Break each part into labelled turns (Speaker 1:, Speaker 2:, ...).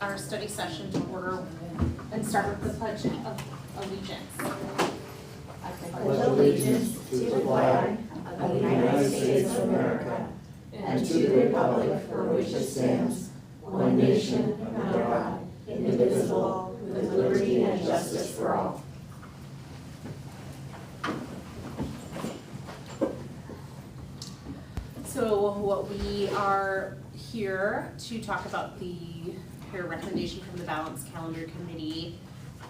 Speaker 1: our study session to order and start with the Pledge of Allegiance.
Speaker 2: I pledge allegiance to the flag of the United States of America and to the republic for which it stands, one nation, under God, indivisible, with liberty and justice for all.
Speaker 1: So what we are here to talk about the recommendation from the Balanced Calendar Committee.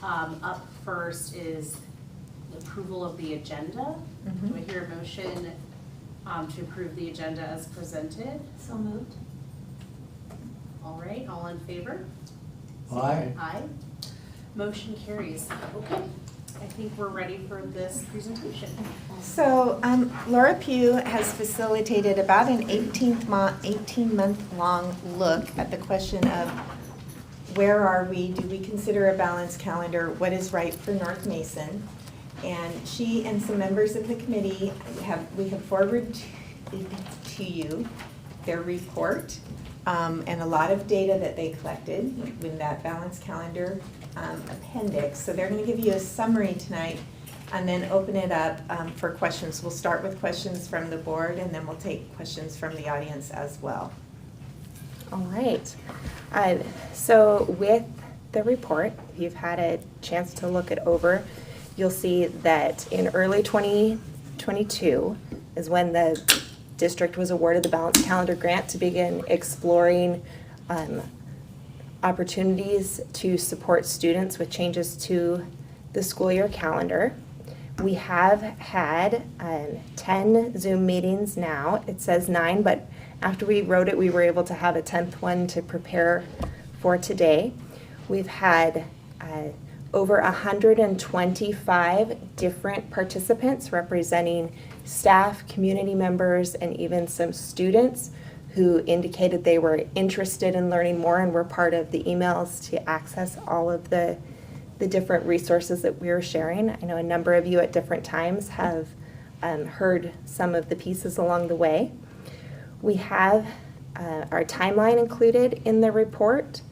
Speaker 1: Up first is the approval of the agenda. Do I hear a motion to approve the agenda as presented?
Speaker 2: So moved.
Speaker 1: All right, all in favor?
Speaker 3: Aye.
Speaker 1: Aye. Motion carries. Okay, I think we're ready for this presentation.
Speaker 4: So Laura Pugh has facilitated about an 18-month-long look at the question of where are we, do we consider a balanced calendar, what is right for North Mason? And she and some members of the committee we have forwarded to you their report and a lot of data that they collected in that balanced calendar appendix. So they're going to give you a summary tonight and then open it up for questions. We'll start with questions from the board and then we'll take questions from the audience as well.
Speaker 5: All right. So with the report, if you've had a chance to look it over, you'll see that in early 2022 is when the district was awarded the Balanced Calendar Grant to begin exploring opportunities to support students with changes to the school year calendar. We have had 10 Zoom meetings now. It says 9, but after we wrote it, we were able to have a 10th one to prepare for today. We've had over 125 different participants representing staff, community members, and even some students who indicated they were interested in learning more and were part of the emails to access all of the different resources that we were sharing. I know a number of you at different times have heard some of the pieces along the way. We have our timeline included in the report.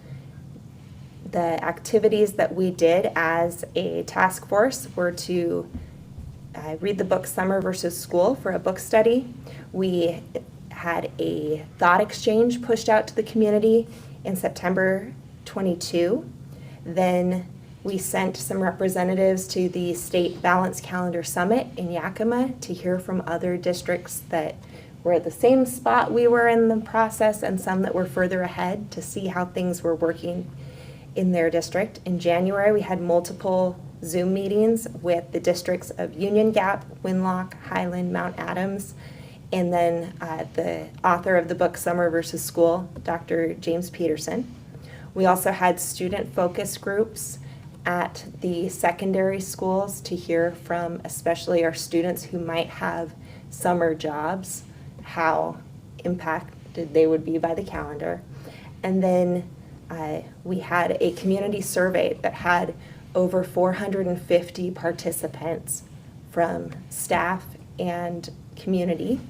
Speaker 5: The activities that we did as a task force were to read the book Summer versus School for a book study. We had a thought exchange pushed out to the community in September 22. Then we sent some representatives to the State Balanced Calendar Summit in Yakima to hear from other districts that were at the same spot we were in the process and some that were further ahead to see how things were working in their district. In January, we had multiple Zoom meetings with the districts of Union Gap, Winlock, Highland, Mount Adams, and then the author of the book Summer versus School, Dr. James Peterson. We also had student focus groups at the secondary schools to hear from especially our students who might have summer jobs, how impacted they would be by the calendar. And then we had a community survey that had over 450 participants from staff and community.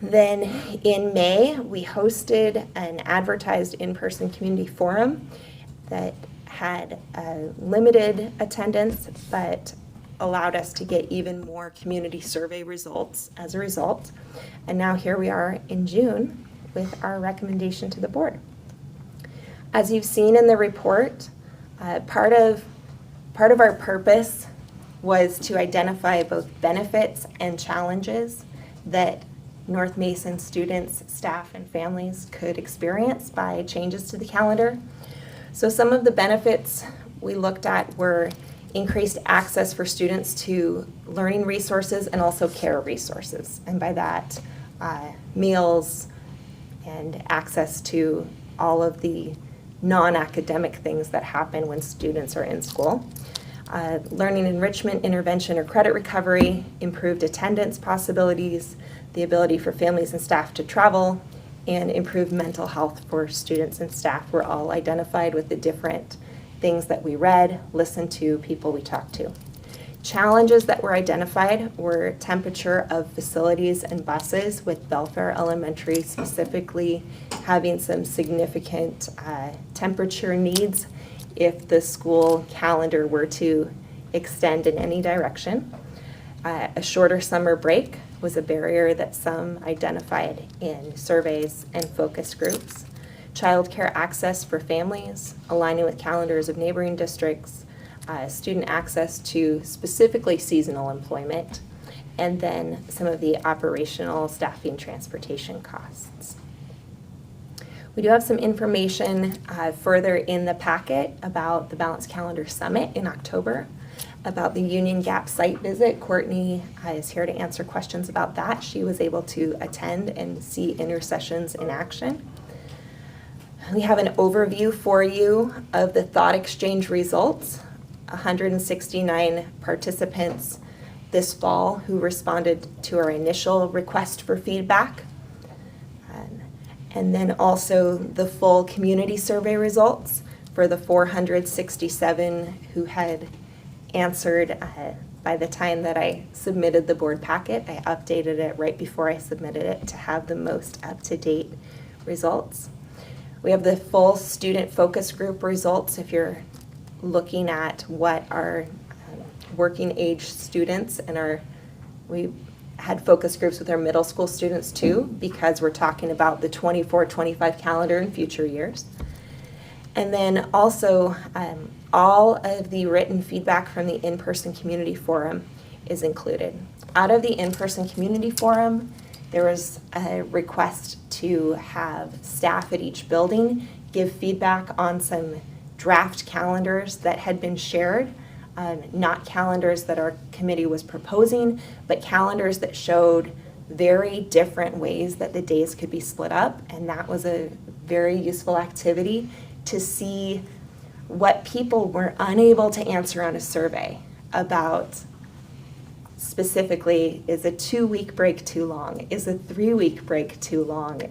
Speaker 5: Then in May, we hosted an advertised in-person community forum that had limited attendance, but allowed us to get even more community survey results as a result. And now here we are in June with our recommendation to the board. As you've seen in the report, part of our purpose was to identify both benefits and challenges that North Mason students, staff, and families could experience by changes to the calendar. So some of the benefits we looked at were increased access for students to learning resources and also care resources. And by that, meals and access to all of the non-academic things that happen when students are in school. Learning enrichment, intervention, or credit recovery, improved attendance possibilities, the ability for families and staff to travel, and improved mental health for students and staff were all identified with the different things that we read, listened to, people we talked to. Challenges that were identified were temperature of facilities and buses, with Belfair Elementary specifically having some significant temperature needs if the school calendar were to extend in any direction. A shorter summer break was a barrier that some identified in surveys and focus groups. Childcare access for families, aligning with calendars of neighboring districts, student access to specifically seasonal employment, and then some of the operational staffing transportation costs. We do have some information further in the packet about the Balanced Calendar Summit in October, about the Union Gap site visit. Courtney is here to answer questions about that. She was able to attend and see intercessions in action. We have an overview for you of the thought exchange results. 169 participants this fall who responded to our initial request for feedback. And then also the full community survey results for the 467 who had answered by the time that I submitted the board packet. I updated it right before I submitted it to have the most up-to-date results. We have the full student focus group results if you're looking at what our working age students and we had focus groups with our middle school students too, because we're talking about the 24-25 calendar in future years. And then also all of the written feedback from the in-person community forum is included. Out of the in-person community forum, there was a request to have staff at each building give feedback on some draft calendars that had been shared, not calendars that our committee was proposing, but calendars that showed very different ways that the days could be split up. And that was a very useful activity to see what people were unable to answer on a survey about. Specifically, is a 2-week break too long? Is a 3-week break too long?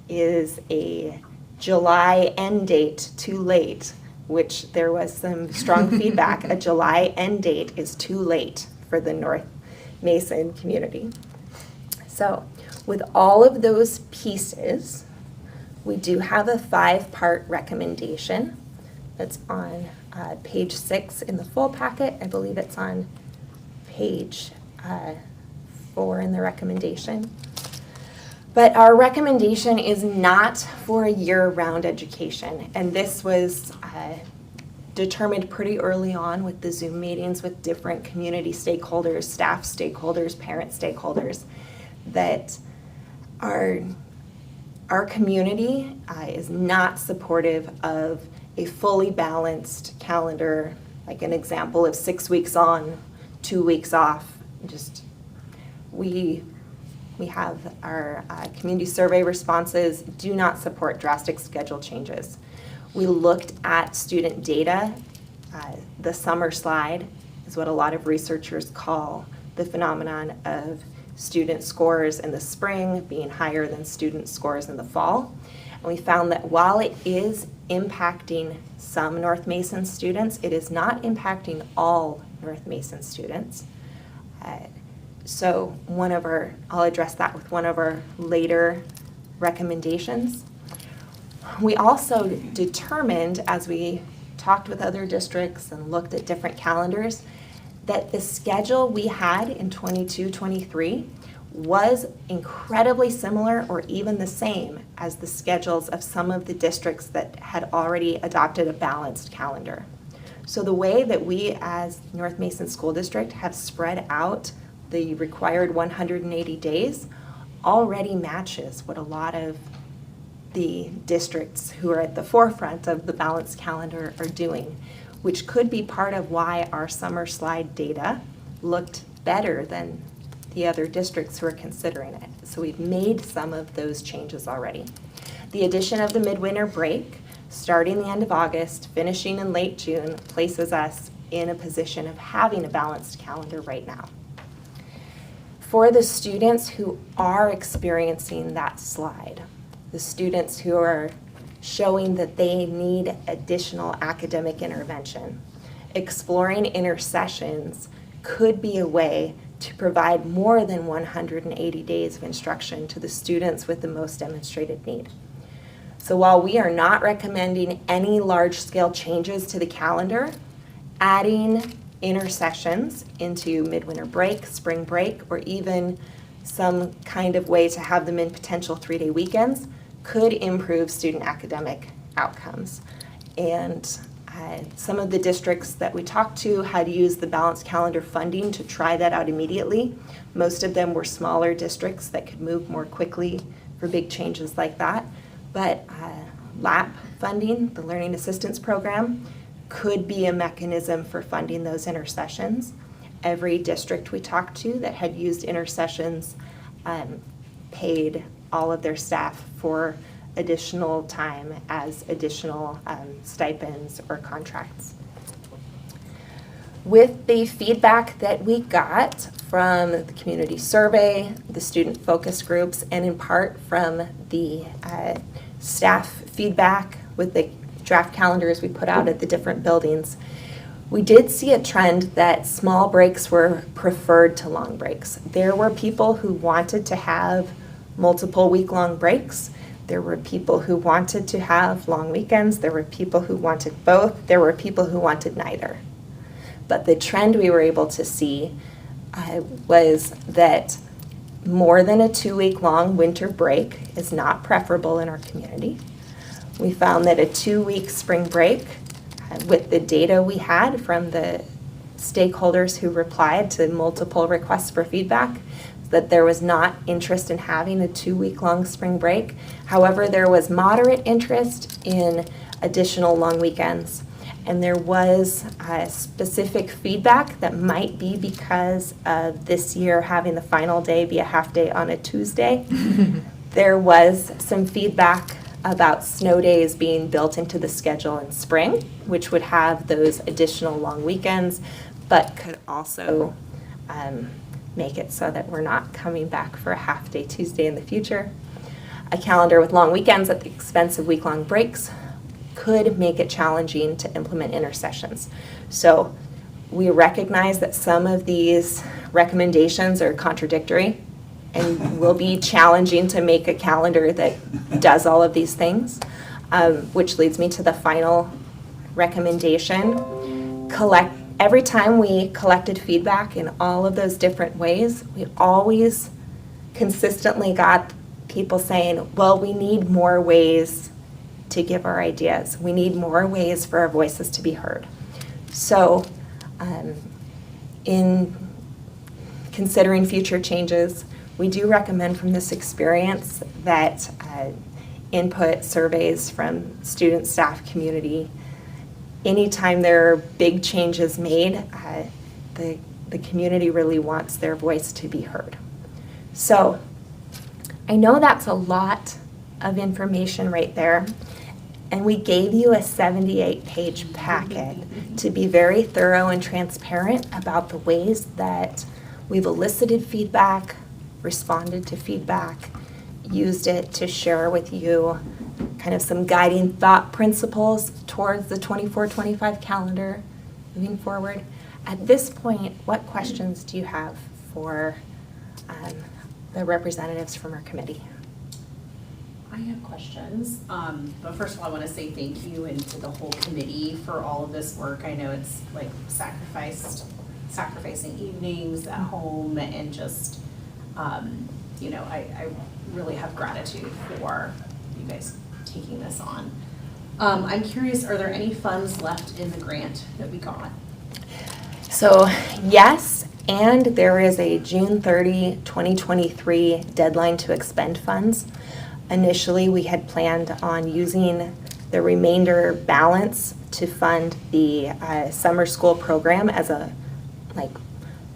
Speaker 5: Is a July end date too late? Which there was some strong feedback. A July end date is too late for the North Mason community. So with all of those pieces, we do have a 5-part recommendation that's on page 6 in the full packet. I believe it's on page 4 in the recommendation. But our recommendation is not for a year-round education, and this was determined pretty early on with the Zoom meetings with different community stakeholders, staff stakeholders, parent stakeholders, that our community is not supportive of a fully balanced calendar, like an example of 6 weeks on, 2 weeks off. Just we have our community survey responses do not support drastic schedule changes. We looked at student data. The summer slide is what a lot of researchers call the phenomenon of student scores in the spring being higher than student scores in the fall. And we found that while it is impacting some North Mason students, it is not impacting all North Mason students. So I'll address that with one of our later recommendations. We also determined, as we talked with other districts and looked at different calendars, that the schedule we had in 22-23 was incredibly similar or even the same as the schedules of some of the districts that had already adopted a balanced calendar. So the way that we as North Mason School District have spread out the required 180 days already matches what a lot of the districts who are at the forefront of the balanced calendar are doing, which could be part of why our summer slide data looked better than the other districts who are considering it. So we've made some of those changes already. The addition of the midwinter break, starting the end of August, finishing in late June, places us in a position of having a balanced calendar right now. For the students who are experiencing that slide, the students who are showing that they need additional academic intervention, exploring intercessions could be a way to provide more than 180 days of instruction to the students with the most demonstrated need. So while we are not recommending any large-scale changes to the calendar, adding intercessions into midwinter break, spring break, or even some kind of way to have them in potential 3-day weekends could improve student academic outcomes. And some of the districts that we talked to had used the balanced calendar funding to try that out immediately. Most of them were smaller districts that could move more quickly for big changes like that. But LAP funding, the Learning Assistance Program, could be a mechanism for funding those intercessions. Every district we talked to that had used intercessions paid all of their staff for additional time as additional stipends or contracts. With the feedback that we got from the community survey, the student focus groups, and in part from the staff feedback with the draft calendars we put out at the different buildings, we did see a trend that small breaks were preferred to long breaks. There were people who wanted to have multiple week-long breaks. There were people who wanted to have long weekends. There were people who wanted both. There were people who wanted neither. But the trend we were able to see was that more than a 2-week-long winter break is not preferable in our community. We found that a 2-week spring break, with the data we had from the stakeholders who replied to multiple requests for feedback, that there was not interest in having a 2-week-long spring break. However, there was moderate interest in additional long weekends. And there was specific feedback that might be because of this year having the final day be a half day on a Tuesday. There was some feedback about snow days being built into the schedule in spring, which would have those additional long weekends, but could also make it so that we're not coming back for a half-day Tuesday in the future. A calendar with long weekends at the expense of week-long breaks could make it challenging to implement intercessions. So we recognize that some of these recommendations are contradictory and will be challenging to make a calendar that does all of these things, which leads me to the final recommendation. Every time we collected feedback in all of those different ways, we always consistently got people saying, well, we need more ways to give our ideas. We need more ways for our voices to be heard. So in considering future changes, we do recommend from this experience that input surveys from student, staff, community. Anytime there are big changes made, the community really wants their voice to be heard. So I know that's a lot of information right there, and we gave you a 78-page packet to be very thorough and transparent about the ways that we've elicited feedback, responded to feedback, used it to share with you kind of some guiding thought principles towards the 24-25 calendar moving forward. At this point, what questions do you have for the representatives from our committee?
Speaker 1: I have questions, but first of all, I want to say thank you and to the whole committee for all of this work. I know it's like sacrificing evenings at home and just, you know, I really have gratitude for you guys taking this on. I'm curious, are there any funds left in the grant that we got?
Speaker 5: So yes, and there is a June 30, 2023 deadline to expend funds. Initially, we had planned on using the remainder balance to fund the summer school program as a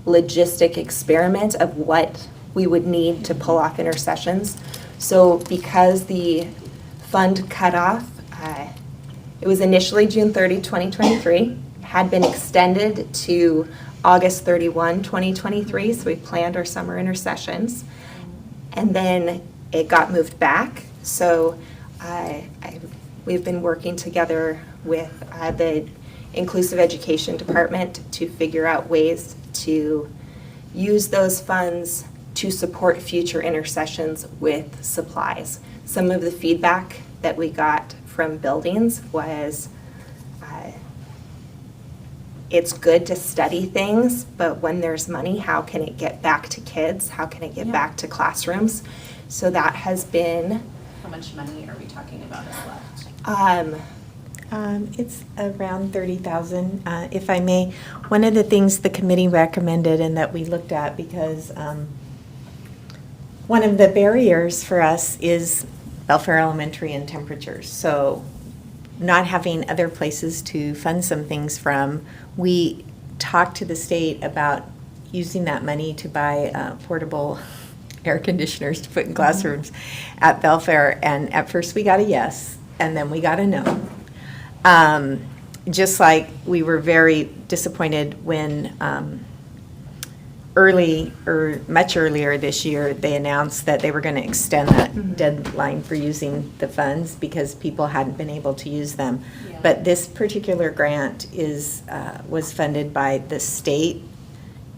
Speaker 5: logistic experiment of what we would need to pull off intercessions. So because the fund cutoff, it was initially June 30, 2023, had been extended to August 31, 2023, so we planned our summer intercessions. And then it got moved back, so we've been working together with the inclusive education department to figure out ways to use those funds to support future intercessions with supplies. Some of the feedback that we got from buildings was it's good to study things, but when there's money, how can it get back to kids? How can it get back to classrooms? So that has been,
Speaker 1: How much money are we talking about is left?
Speaker 4: It's around 30,000. If I may, one of the things the committee recommended and that we looked at, because one of the barriers for us is Belfair Elementary and temperatures. So not having other places to fund some things from, we talked to the state about using that money to buy portable air conditioners to put in classrooms at Belfair. And at first we got a yes, and then we got a no. Just like we were very disappointed when much earlier this year, they announced that they were going to extend that deadline for using the funds because people hadn't been able to use them.
Speaker 1: Yeah.
Speaker 4: But this particular grant was funded by the state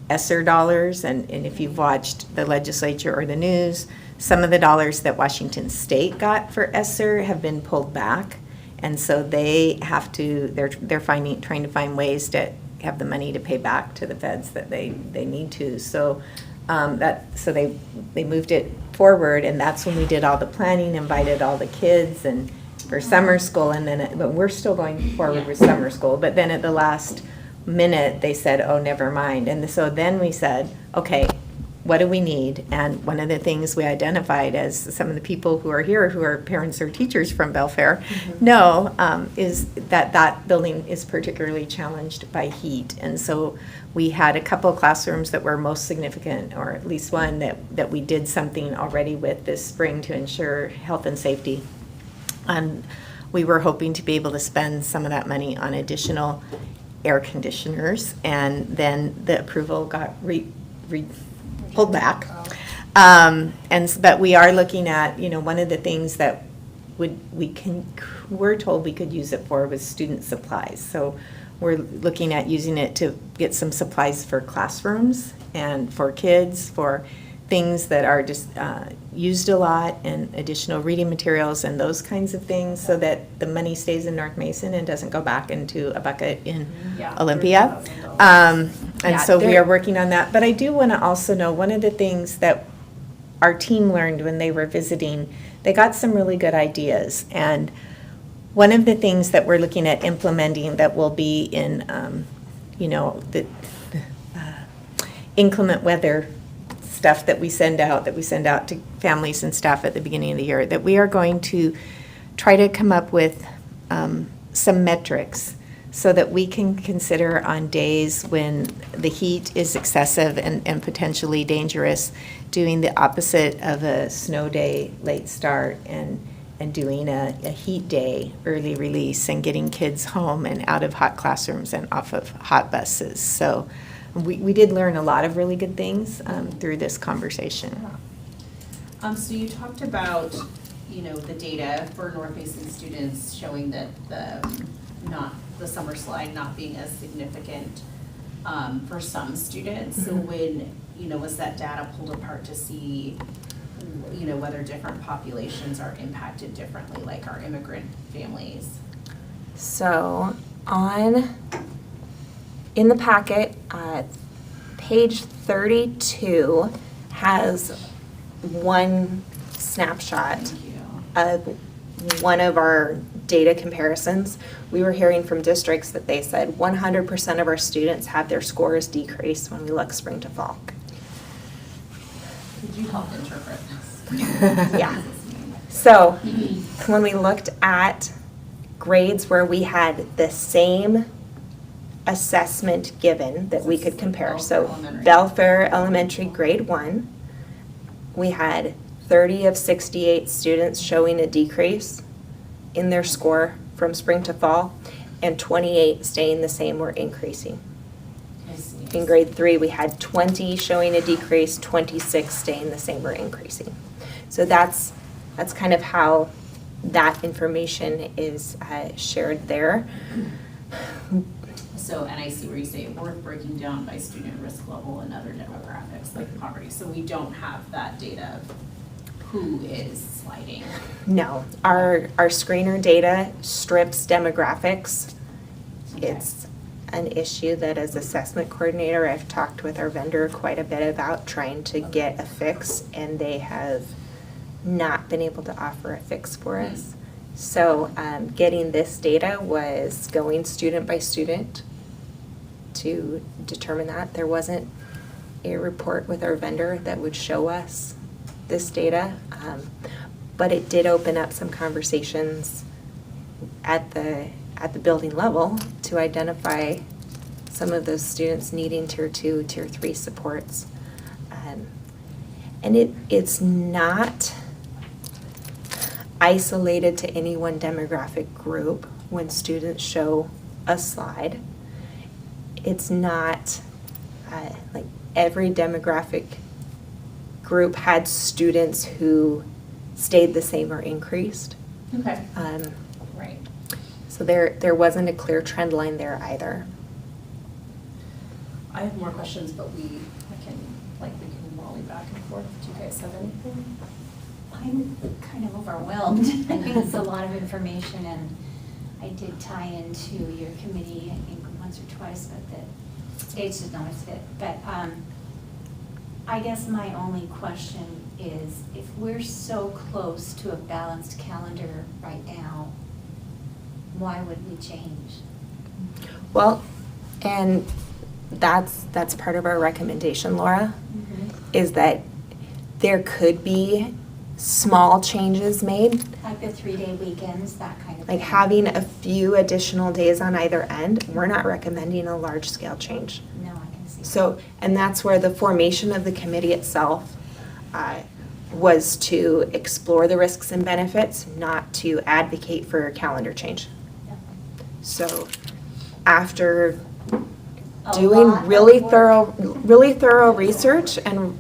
Speaker 4: ESSER dollars, and if you've watched the legislature or the news, some of the dollars that Washington State got for ESSER have been pulled back, and so they're trying to find ways to have the money to pay back to the feds that they need to. So they moved it forward, and that's when we did all the planning, invited all the kids and for summer school, and then but we're still going forward with summer school. But then at the last minute they said, oh, never mind. And so then we said, okay, what do we need? And one of the things we identified, as some of the people who are here who are parents or teachers from Belfair know, is that building is particularly challenged by heat. And so we had a couple of classrooms that were most significant, or at least one that we did something already with this spring to ensure health and safety. And we were hoping to be able to spend some of that money on additional air conditioners, and then the approval got pulled back. But we are looking at, one of the things that we're told we could use it for was student supplies. So we're looking at using it to get some supplies for classrooms and for kids, for things that are just used a lot, and additional reading materials and those kinds of things, so that the money stays in North Mason and doesn't go back into a bucket in Olympia. And so we are working on that. But I do want to also know, one of the things that our team learned when they were visiting, they got some really good ideas. And one of the things that we're looking at implementing that will be in, the inclement weather stuff that we send out to families and staff at the beginning of the year, that we are going to try to come up with some metrics so that we can consider on days when the heat is excessive and potentially dangerous, doing the opposite of a snow day late start, and doing a heat day early release, and getting kids home and out of hot classrooms and off of hot buses. So we did learn a lot of really good things through this conversation.
Speaker 1: So you talked about, the data for North Mason students showing that the summer slide not being as significant for some students. So when, was that data pulled apart to see, whether different populations are impacted differently, like our immigrant families?
Speaker 5: So in the packet, page 32 has one snapshot of one of our data comparisons. We were hearing from districts that they said 100% of our students have their scores decrease when we look spring to fall.
Speaker 1: Could you help interpret this?
Speaker 5: Yeah. So when we looked at grades where we had the same assessment given that we could compare. So Belfair Elementary grade 1, we had 30 of 68 students showing a decrease in their score from spring to fall, and 28 staying the same or increasing. In grade 3, we had 20 showing a decrease, 26 staying the same or increasing. So that's kind of how that information is shared there.
Speaker 1: So, and I see where you say worth breaking down by student risk level and other demographics like poverty. So we don't have that data of who is sliding.
Speaker 5: No, our screener data strips demographics. It's an issue that as assessment coordinator, I've talked with our vendor quite a bit about trying to get a fix, and they have not been able to offer a fix for us. So getting this data was going student by student to determine that. There wasn't a report with our vendor that would show us this data, but it did open up some conversations at the building level to identify some of those students needing tier 2, tier 3 supports. And it's not isolated to any one demographic group when students show a slide. It's not like every demographic group had students who stayed the same or increased.
Speaker 1: Okay. Right.
Speaker 5: So there wasn't a clear trend line there either.
Speaker 1: I have more questions, but we can volley back and forth. Do you guys have anything?
Speaker 2: I'm kind of overwhelmed. I think it's a lot of information, and I did tie into your committee, I think once or twice, but the stage did not fit. But I guess my only question is, if we're so close to a balanced calendar right now, why would we change?
Speaker 5: Well, and that's part of our recommendation, Laura, is that there could be small changes made,
Speaker 2: Like the 3-day weekends, that kind of
Speaker 5: like
Speaker 2: thing?
Speaker 5: having a few additional days on either end. We're not recommending a large scale change.
Speaker 2: No, I can see.
Speaker 5: So, and that's where the formation of the committee itself was to explore the risks and benefits, not to advocate for a calendar change.
Speaker 2: Yeah.
Speaker 5: So
Speaker 2: A
Speaker 5: after
Speaker 2: lot
Speaker 5: doing
Speaker 2: of
Speaker 5: really
Speaker 2: work.
Speaker 5: thorough research and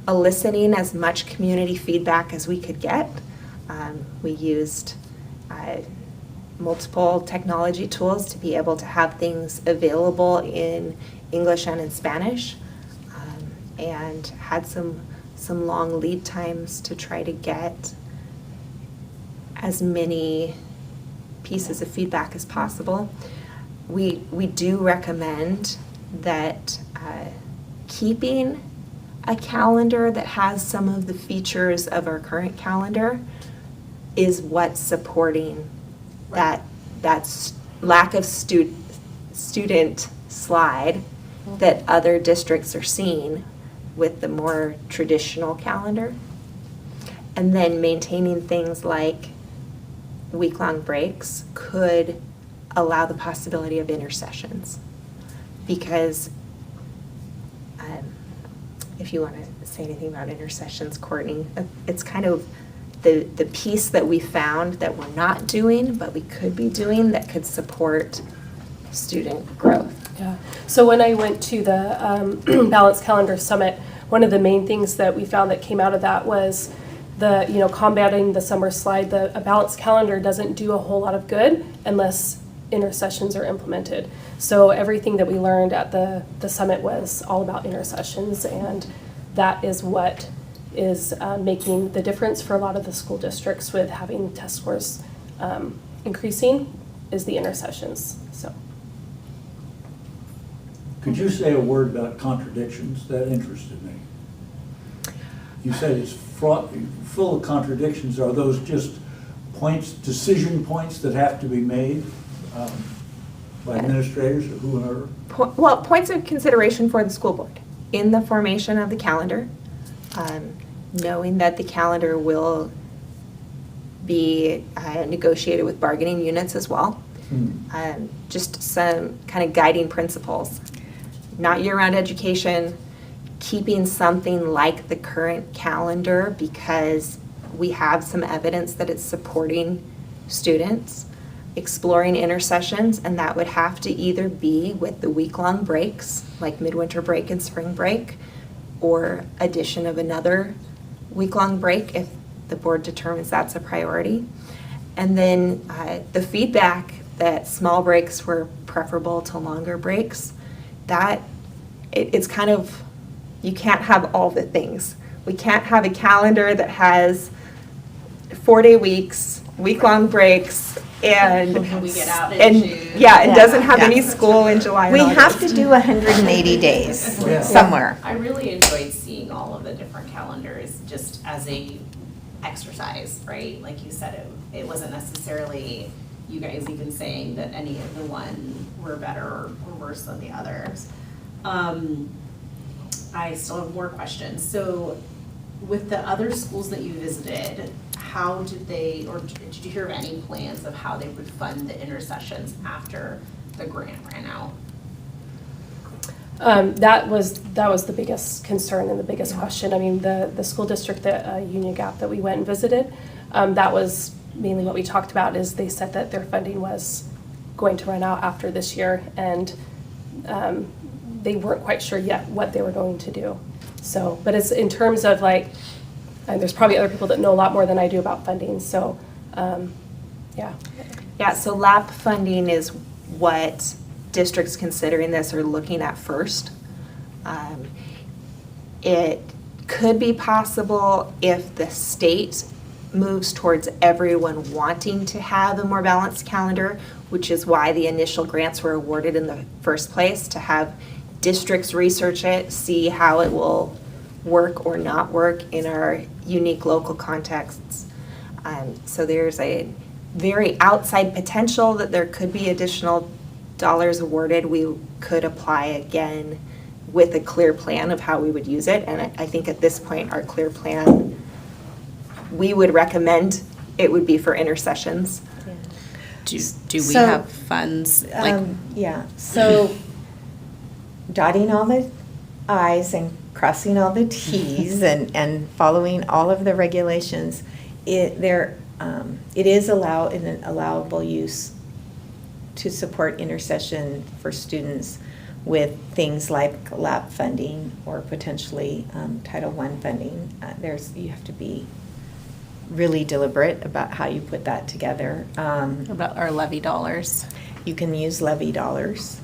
Speaker 5: eliciting as much community feedback as we could get, we used multiple technology tools to be able to have things available in English and in Spanish, and had some long lead times to try to get as many pieces of feedback as possible. We do recommend that keeping a calendar that has some of the features of our current calendar is what's supporting that lack of student slide that other districts are seeing with the more traditional calendar. And then maintaining things like week-long breaks could allow the possibility of intersessions. Because if you want to say anything about intersessions, Courtney, it's kind of the piece that we found that we're not doing, but we could be doing that could support student growth.
Speaker 3: Yeah, so when I went to the Balanced Calendar Summit, one of the main things that we found that came out of that was combating the summer slide. A balanced calendar doesn't do a whole lot of good unless intersessions are implemented. So everything that we learned at the summit was all about intersessions, and that is what is making the difference for a lot of the school districts with having test scores increasing is the intersessions, so.
Speaker 6: Could you say a word about contradictions? That interested me. You said it's fraught, full of contradictions. Are those just points, decision points that have to be made by administrators or whoever?
Speaker 5: Well, points of consideration for the school board in the formation of the calendar, knowing that the calendar will be negotiated with bargaining units as well. Just some kind of guiding principles. Not year-round education, keeping something like the current calendar because we have some evidence that it's supporting students, exploring intersessions, and that would have to either be with the week-long breaks, like midwinter break and spring break, or addition of another week-long break if the board determines that's a priority. And then the feedback that small breaks were preferable to longer breaks. That, it's kind of, you can't have all the things. We can't have a calendar that has 4-day weeks, week-long breaks, and.
Speaker 1: We get out in
Speaker 5: and
Speaker 1: June.
Speaker 5: Yeah, it doesn't have
Speaker 4: Yeah.
Speaker 5: any school in July and
Speaker 4: We
Speaker 5: August.
Speaker 4: have to do 180 days
Speaker 6: Yeah.
Speaker 4: somewhere.
Speaker 1: I really enjoyed seeing all of the different calendars just as a exercise, right? Like you said, it wasn't necessarily you guys even saying that any of the one were better or worse than the others. I still have more questions. So with the other schools that you visited, how did they, or did you hear of any plans of how they would fund the intercessions after the grant ran out?
Speaker 3: That was the biggest concern and the biggest question. I mean, the school district that, Union Gap that we went and visited, that was mainly what we talked about, is they said that their funding was going to run out after this year, and they weren't quite sure yet what they were going to do. So, but it's in terms of like, and there's probably other people that know a lot more than I do about funding, so, yeah.
Speaker 5: Yeah, so LAP funding is what districts considering this are looking at first. It could be possible if the state moves towards everyone wanting to have a more balanced calendar, which is why the initial grants were awarded in the first place, to have districts research it, see how it will work or not work in our unique local contexts. So there's a very outside potential that there could be additional dollars awarded. We could apply again with a clear plan of how we would use it. And I think at this point, our clear plan, we would recommend it would be for intercessions.
Speaker 1: Do we
Speaker 4: So,
Speaker 1: have funds, like,
Speaker 4: Yeah, so dotting all the i's and crossing all the t's and following all of the regulations, it is an allowable use to support intercession for students with things like LAP funding or potentially Title I funding. You have to be really deliberate about how you put that together.
Speaker 1: about our levy dollars?
Speaker 4: You can use levy dollars.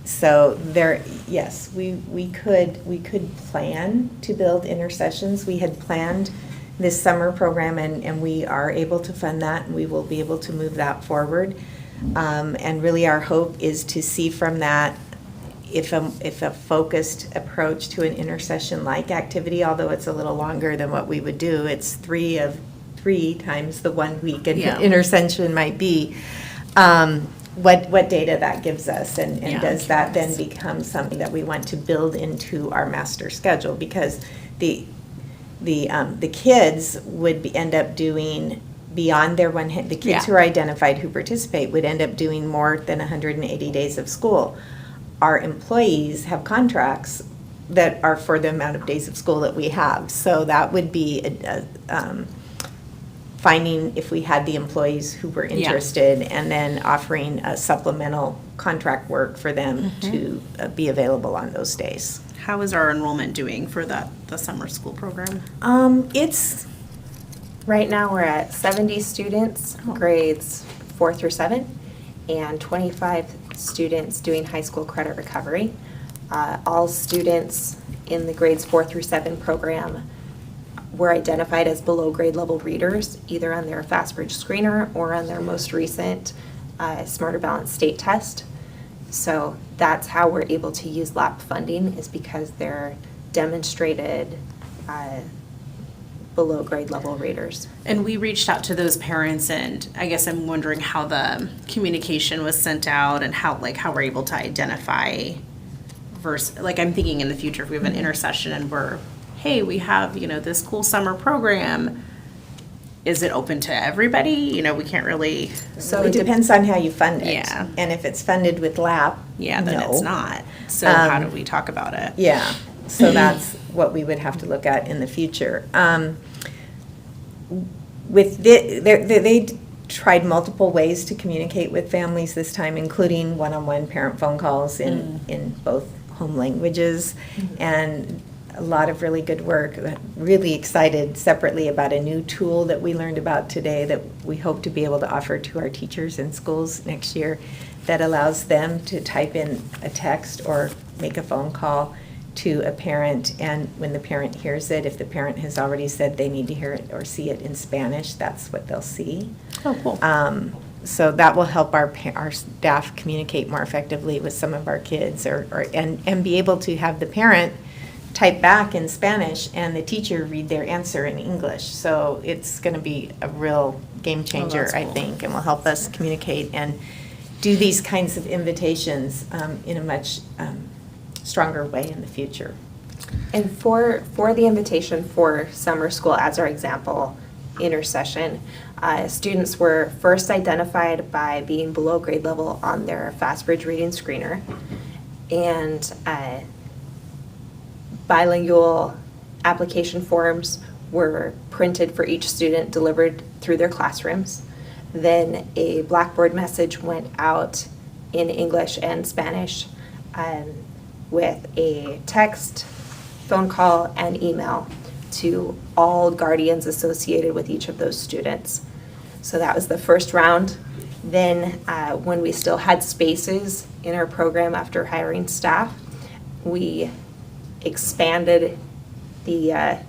Speaker 4: So yes, we could plan to build intercessions. We had planned this summer program, and we are able to fund that, and we will be able to move that forward. And really our hope is to see from that if a focused approach to an intercession-like activity, although it's a little longer than what we would do, it's 3 times the 1 week an
Speaker 1: Yeah.
Speaker 4: intercession might be, what data that gives us, and
Speaker 1: Yeah,
Speaker 4: does
Speaker 1: I'm
Speaker 4: that then
Speaker 1: curious.
Speaker 4: become something that we want to build into our master schedule? Because the kids would end up doing beyond their the kids
Speaker 1: Yeah.
Speaker 4: who are identified who participate would end up doing more than 180 days of school. Our employees have contracts that are for the amount of days of school that we have. So that would be finding if we had the employees who were interested, and then offering a supplemental contract work for them to be available on those days.
Speaker 1: How is our enrollment doing for the summer school program?
Speaker 4: It's
Speaker 5: Right now, we're at 70 students, grades 4 through 7, and 25 students doing high school credit recovery. All students in the grades 4 through 7 program were identified as below grade level readers, either on their FastBridge screener or on their most recent Smarter Balance state test. So that's how we're able to use LAP funding, is because they're demonstrated below grade level readers.
Speaker 1: And we reached out to those parents, and I guess I'm wondering how the communication was sent out and how we're able to identify versus, like, I'm thinking in the future, if we have an intercession and hey, we have, this cool summer program, is it open to everybody? We can't really,
Speaker 5: So
Speaker 4: it depends on how you fund it.
Speaker 1: Yeah.
Speaker 4: And if it's funded with LAP,
Speaker 1: then
Speaker 4: no.
Speaker 1: it's not. So how do we talk about it?
Speaker 4: Yeah, so that's what we would have to look at in the future. They tried multiple ways to communicate with families this time, including one-on-one parent phone calls in both home languages. And a lot of really good work. Really excited separately about a new tool that we learned about today that we hope to be able to offer to our teachers in schools next year that allows them to type in a text or make a phone call to a parent, and when the parent hears it, if the parent has already said they need to hear it or see it in Spanish, that's what they'll see.
Speaker 3: Oh, cool.
Speaker 4: So that will help our staff communicate more effectively with some of our kids, and be able to have the parent type back in Spanish and the teacher read their answer in English. So it's going to be a real game changer,
Speaker 1: that's
Speaker 4: I
Speaker 1: cool.
Speaker 4: think, and will help us communicate and do these kinds of invitations in a much stronger way in the future.
Speaker 5: And for the invitation for summer school, as our example intercession, students were first identified by being below grade level on their FastBridge reading screener, and bilingual application forms were printed for each student, delivered through their classrooms. Then a Blackboard message went out in English and Spanish with a text, phone call, and email to all guardians associated with each of those students. So that was the first round. Then when we still had spaces in our program after hiring staff, we expanded the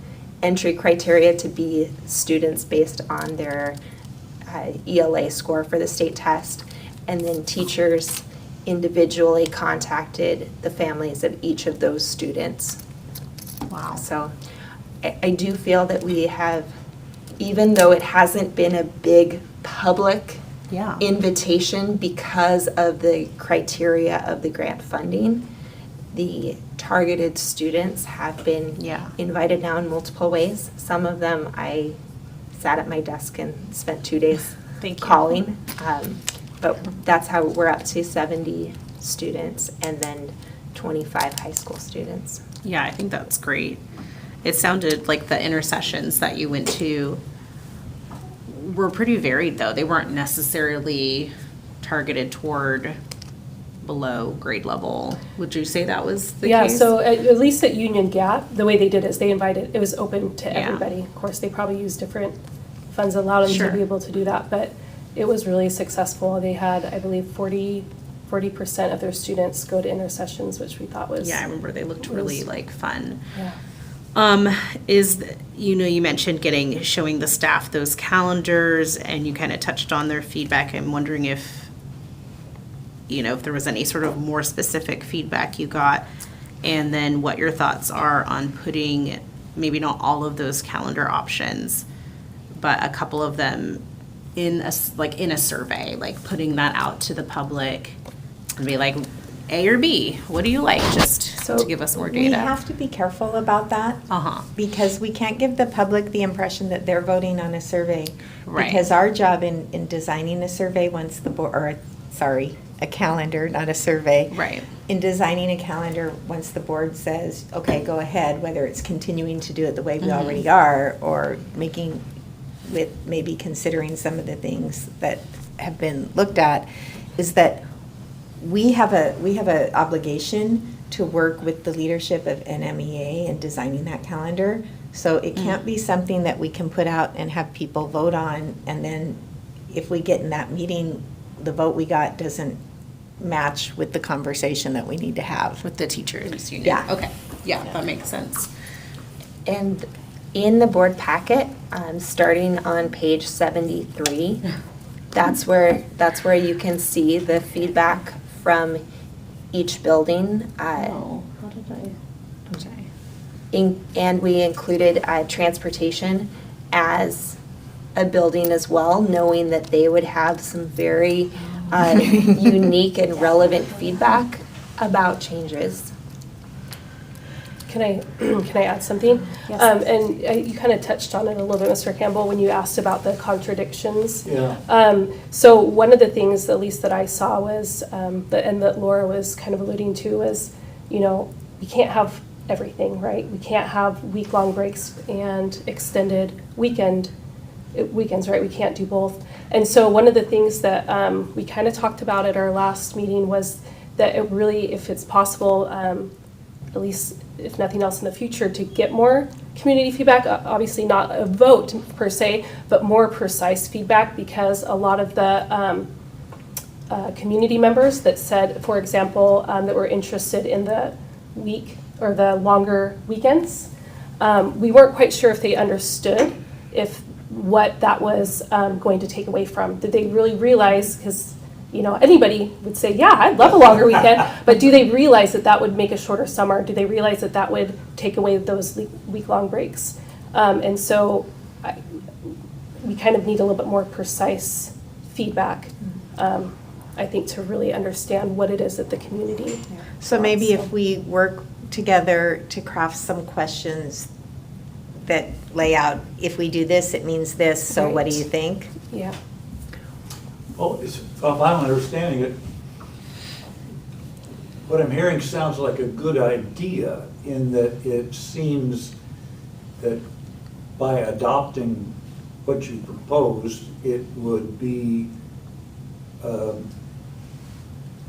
Speaker 5: entry criteria to be students based on their ELA score for the state test. And then teachers individually contacted the families of each of those students.
Speaker 1: Wow.
Speaker 5: So I do feel that we have, even though it hasn't been a big public
Speaker 1: Yeah.
Speaker 5: invitation because of the criteria of the grant funding, the targeted students have been
Speaker 1: Yeah.
Speaker 5: invited now in multiple ways. Some of them I sat at my desk and spent 2 days
Speaker 1: Thank you.
Speaker 5: calling. But that's how we're up to 70 students and then 25 high school students.
Speaker 1: Yeah, I think that's great. It sounded like the intercessions that you went to were pretty varied, though. They weren't necessarily targeted toward below grade level. Would you say that was the
Speaker 3: Yeah,
Speaker 1: case?
Speaker 3: so at least at Union Gap, the way they did is they invited, it was open to
Speaker 1: Yeah.
Speaker 3: everybody. Of course, they probably used different funds that allowed them
Speaker 1: Sure.
Speaker 3: to be able to do that, but it was really successful. They had, I believe, 40% of their students go to intercessions, which we thought was.
Speaker 1: Yeah, I remember they looked really
Speaker 3: was-
Speaker 1: like fun.
Speaker 3: Yeah.
Speaker 1: You mentioned showing the staff those calendars, and you kind of touched on their feedback. I'm wondering if there was any sort of more specific feedback you got, and then what your thoughts are on putting, maybe not all of those calendar options, but a couple of them in a survey, like putting that out to the public and be like, A or B, what do you like, just to give us more data.
Speaker 4: We have to be careful about that.
Speaker 1: Uh-huh.
Speaker 4: Because we can't give the public the impression that they're voting on a survey.
Speaker 1: Right.
Speaker 4: Because our job in designing a survey a calendar, not a survey.
Speaker 1: Right.
Speaker 4: In designing a calendar, once the board says, okay, go ahead, whether it's continuing to do it the way we already are, or maybe considering some of the things that have been looked at, is that we have a obligation to work with the leadership of NMEA in designing that calendar. So it can't be something that we can put out and have people vote on, and then if we get in that meeting, the vote we got doesn't match with the conversation that we need to have.
Speaker 1: With the teachers union?
Speaker 4: Yeah.
Speaker 1: Okay, yeah, that makes sense.
Speaker 5: And in the board packet, starting on page 73, that's where you can see the feedback from each building.
Speaker 1: Oh, how did I'm sorry.
Speaker 5: And we included transportation as a building as well, knowing that they would have some very unique and relevant feedback about changes.
Speaker 3: Can I add something?
Speaker 4: Yes.
Speaker 3: And you kind of touched on it a little bit, Mr. Campbell, when you asked about the contradictions.
Speaker 6: Yeah.
Speaker 3: So one of the things, at least that I saw was, and that Laura was kind of alluding to, was, we can't have everything, right? We can't have week-long breaks and extended weekends, right? We can't do both. And so one of the things that we kind of talked about at our last meeting was that it really, if it's possible, at least if nothing else in the future, to get more community feedback, obviously not a vote per se, but more precise feedback, because a lot of the community members that said, for example, that were interested in the week or the longer weekends, we weren't quite sure if they understood what that was going to take away from. Did they really realize, because anybody would say, yeah, I'd love a longer weekend, but do they realize that that would make a shorter summer? Do they realize that that would take away those week-long breaks? And so we kind of need a little bit more precise feedback, I think, to really understand what it is that the community
Speaker 4: So maybe
Speaker 3: wants.
Speaker 4: if we work together to craft some questions that lay out, if we do this, it means this, so what do
Speaker 3: Right.
Speaker 4: you think?
Speaker 3: Yeah.
Speaker 6: Well, if I'm understanding it, what I'm hearing sounds like a good idea, in that it seems that by adopting what you proposed, it would be,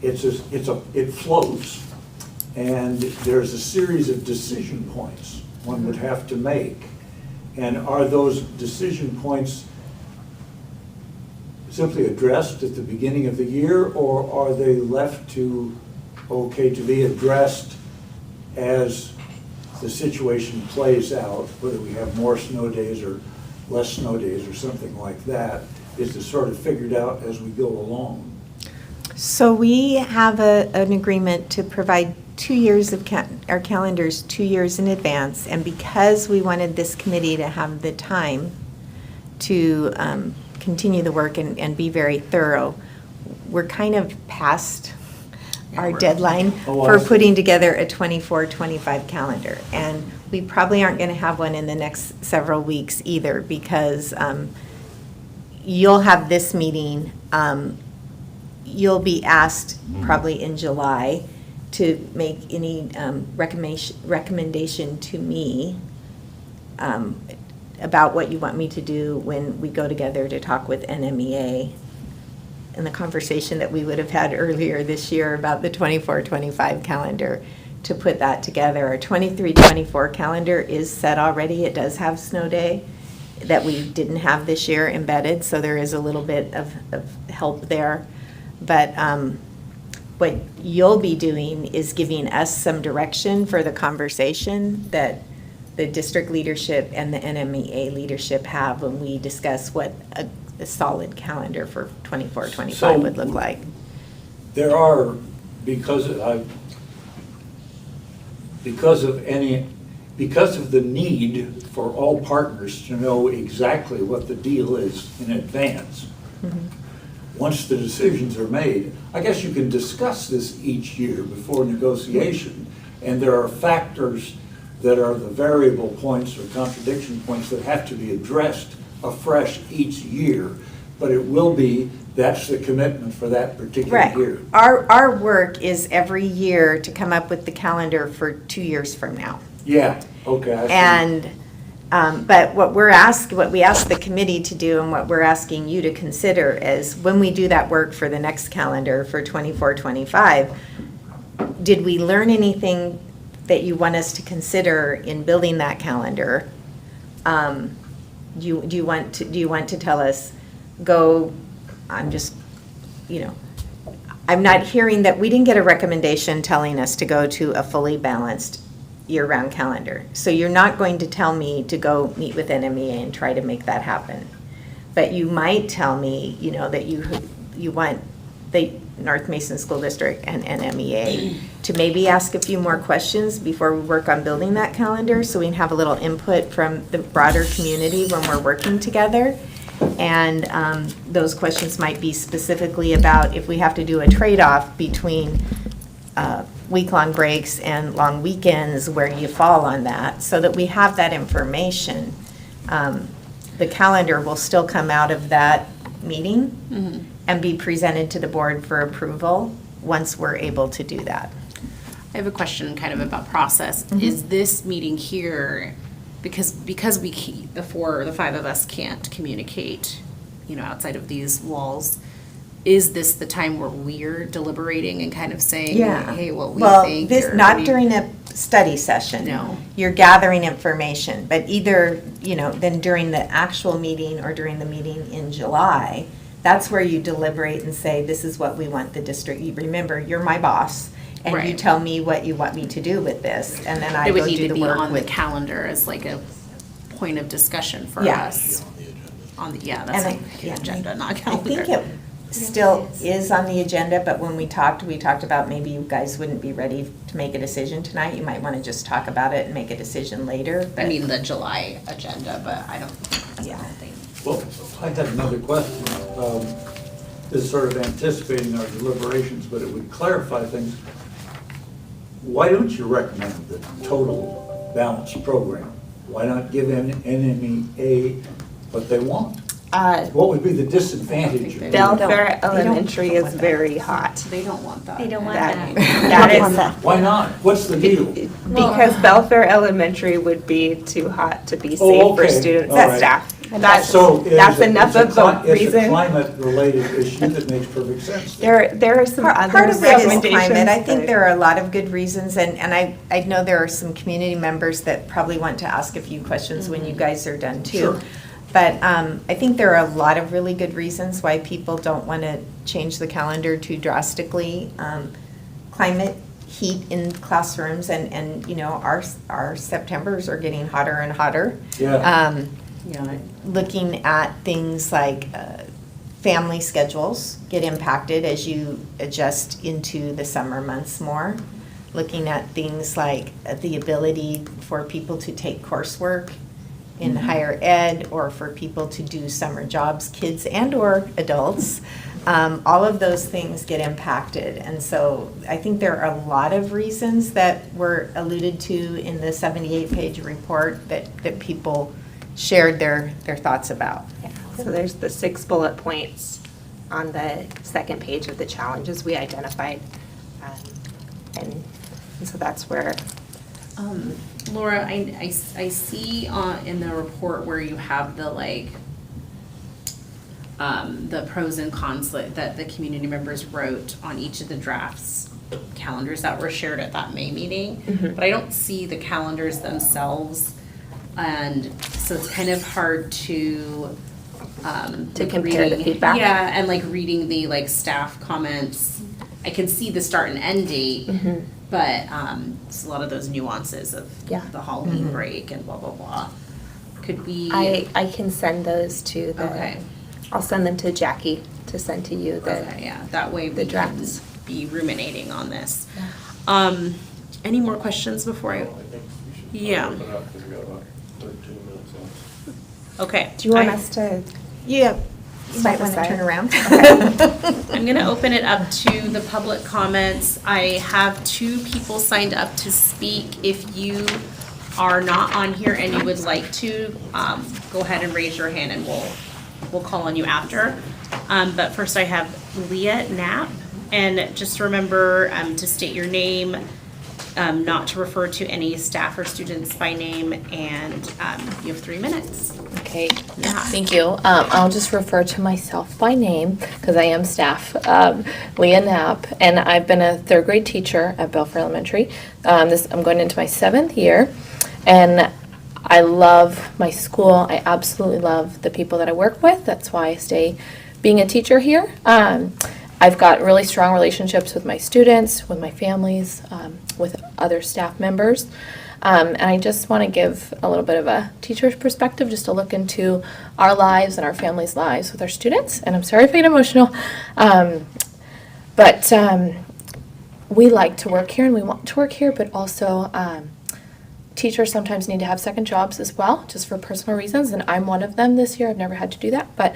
Speaker 6: it flows, and there's a series of decision points one would have to make. And are those decision points simply addressed at the beginning of the year, or are they left to be addressed as the situation plays out, whether we have more snow days or less snow days or something like that? Is it sort of figured out as we go along?
Speaker 4: So we have an agreement to provide 2 years of our calendars 2 years in advance, and because we wanted this committee to have the time to continue the work and be very thorough, we're kind of past our deadline
Speaker 6: Oh, I
Speaker 4: for
Speaker 6: see.
Speaker 4: putting together a 24-25 calendar. And we probably aren't going to have one in the next several weeks either, because you'll have this meeting, you'll be asked probably in July to make any recommendation to me about what you want me to do when we go together to talk with NMEA, and the conversation that we would have had earlier this year about the 24-25 calendar, to put that together. Our 23-24 calendar is set already. It does have snow day that we didn't have this year embedded, so there is a little bit of help there. But what you'll be doing is giving us some direction for the conversation that the district leadership and the NMEA leadership have when we discuss what a solid calendar for 24-25
Speaker 6: So-
Speaker 4: would look like.
Speaker 6: There are, because of the need for all partners to know exactly what the deal is in advance. Once the decisions are made, I guess you can discuss this each year before negotiation, and there are factors that are the variable points or contradiction points that have to be addressed afresh each year, but it will be, that's the commitment for that particular
Speaker 4: Right.
Speaker 6: year.
Speaker 4: Our work is every year to come up with the calendar for 2 years from now.
Speaker 6: Yeah, okay, I see.
Speaker 4: And, but what we ask the committee to do, and what we're asking you to consider, is when we do that work for the next calendar for 24-25, did we learn anything that you want us to consider in building that calendar? Do you want to tell us, I'm not hearing that, we didn't get a recommendation telling us to go to a fully balanced year-round calendar. So you're not going to tell me to go meet with NMEA and try to make that happen. But you might tell me, that you want the North Mason School District and NMEA to maybe ask a few more questions before we work on building that calendar, so we can have a little input from the broader community when we're working together. And those questions might be specifically about if we have to do a trade-off between week-long breaks and long weekends, where you fall on that, so that we have that information. The calendar will still come out of that meeting and be presented to the board for approval once we're able to do that.
Speaker 1: I have a question kind of about process. Is this meeting here, because the five of us can't communicate, outside of these walls, is this the time where we're deliberating and kind of saying, hey, what we think?
Speaker 4: Well,
Speaker 1: or
Speaker 4: not
Speaker 1: what do you-
Speaker 4: during a study session.
Speaker 1: No.
Speaker 4: You're gathering information, but either, then during the actual meeting or during the meeting in July, that's where you deliberate and say, this is what we want the district, you remember, you're my boss, and you
Speaker 1: Right.
Speaker 4: tell me what you want me to do with this, and then I
Speaker 1: It would
Speaker 4: go
Speaker 1: need
Speaker 4: do
Speaker 1: to
Speaker 4: the
Speaker 1: be
Speaker 4: work
Speaker 1: on the
Speaker 4: with.
Speaker 1: calendar as like a point of discussion for
Speaker 4: Yeah.
Speaker 1: us. Yeah, that's
Speaker 4: And
Speaker 1: on the
Speaker 4: yeah,
Speaker 1: agenda, not
Speaker 4: I
Speaker 1: calendar.
Speaker 4: think it still is on the agenda, but when we talked about maybe you guys wouldn't be ready to make a decision tonight. You might want to just talk about it and make a decision later.
Speaker 1: I
Speaker 4: but-
Speaker 1: mean, the July agenda, but I don't
Speaker 4: Yeah.
Speaker 1: think.
Speaker 6: Well, I had another question. This is sort of anticipating our deliberations, but it would clarify things. Why don't you recommend the total balanced program? Why not give NMEA what they want? What would be the disadvantage? of
Speaker 5: Belfair
Speaker 4: don't
Speaker 5: Elementary is
Speaker 4: want that.
Speaker 5: very hot.
Speaker 1: They don't want that.
Speaker 2: They don't want
Speaker 5: That,
Speaker 2: that.
Speaker 5: that is,
Speaker 6: Why not? What's the deal?
Speaker 5: because Belfair Elementary would be too hot to be
Speaker 6: Oh,
Speaker 5: safe for
Speaker 6: okay.
Speaker 5: students
Speaker 6: All
Speaker 5: and
Speaker 6: right.
Speaker 5: staff. That's,
Speaker 6: So
Speaker 5: that's enough of the
Speaker 6: It's a
Speaker 5: reason.
Speaker 6: climate-related issue that makes perfect sense. then.
Speaker 5: There are some other
Speaker 4: Part of it is
Speaker 5: recommendations.
Speaker 4: climate. I think
Speaker 5: but-
Speaker 4: there are a lot of good reasons, and I know there are some community members that probably want to ask a few questions when you guys are done too.
Speaker 6: Sure.
Speaker 4: But I think there are a lot of really good reasons why people don't want to change the calendar too drastically. Climate, heat in classrooms, and our Septembers are getting hotter and hotter.
Speaker 6: Yeah.
Speaker 4: Looking at things like family schedules get impacted as you adjust into the summer months more. Looking at things like the ability for people to take coursework in higher ed, or for people to do summer jobs, kids and/or adults. All of those things get impacted. And so I think there are a lot of reasons that were alluded to in the 78-page report that people shared their thoughts about.
Speaker 5: So there's the 6 bullet points on the second page of the challenges we identified. And so that's where,
Speaker 1: Laura, I see in the report where you have the the pros and cons that the community members wrote on each of the drafts calendars that were shared at that May meeting, but I don't see the calendars themselves, and so it's kind of hard to
Speaker 5: compare the feedback.
Speaker 1: Yeah, and reading the staff comments, I can see the start and end date, but it's a lot of those nuances of
Speaker 5: Yeah.
Speaker 1: the Halloween break and blah, blah, blah. Could we?
Speaker 5: I can send those to the,
Speaker 1: Okay.
Speaker 5: I'll send them to Jackie to send to you.
Speaker 1: Okay, yeah, that way
Speaker 5: the
Speaker 1: we can
Speaker 5: drafts.
Speaker 1: be ruminating on this. Any more questions before I? Yeah. Okay.
Speaker 5: Do you want
Speaker 1: I-
Speaker 5: us to?
Speaker 4: Yeah, you might
Speaker 5: Step
Speaker 4: want to
Speaker 5: aside.
Speaker 4: turn around.
Speaker 1: I'm gonna open it up to the public comments. I have 2 people signed up to speak. If you are not on here and you would like to, go ahead and raise your hand and we'll call on you after. But first I have Leah Knapp, and just remember, to state your name, not to refer to any staff or students by name, and, you have 3 minutes.
Speaker 7: Okay,
Speaker 1: Yeah.
Speaker 7: thank you. I'll just refer to myself by name because I am staff, Leah Knapp, and I've been a 3rd grade teacher at Belfair Elementary. I'm going into my 7th year, and I love my school. I absolutely love the people that I work with. That's why I stay being a teacher here. I've got really strong relationships with my students, with my families, with other staff members. And I just want to give a little bit of a teacher's perspective, just to look into our lives and our families' lives with our students. And I'm sorry if I get emotional. But we like to work here and we want to work here, but also teachers sometimes need to have second jobs as well, just for personal reasons. And I'm one of them this year. I've never had to do that. But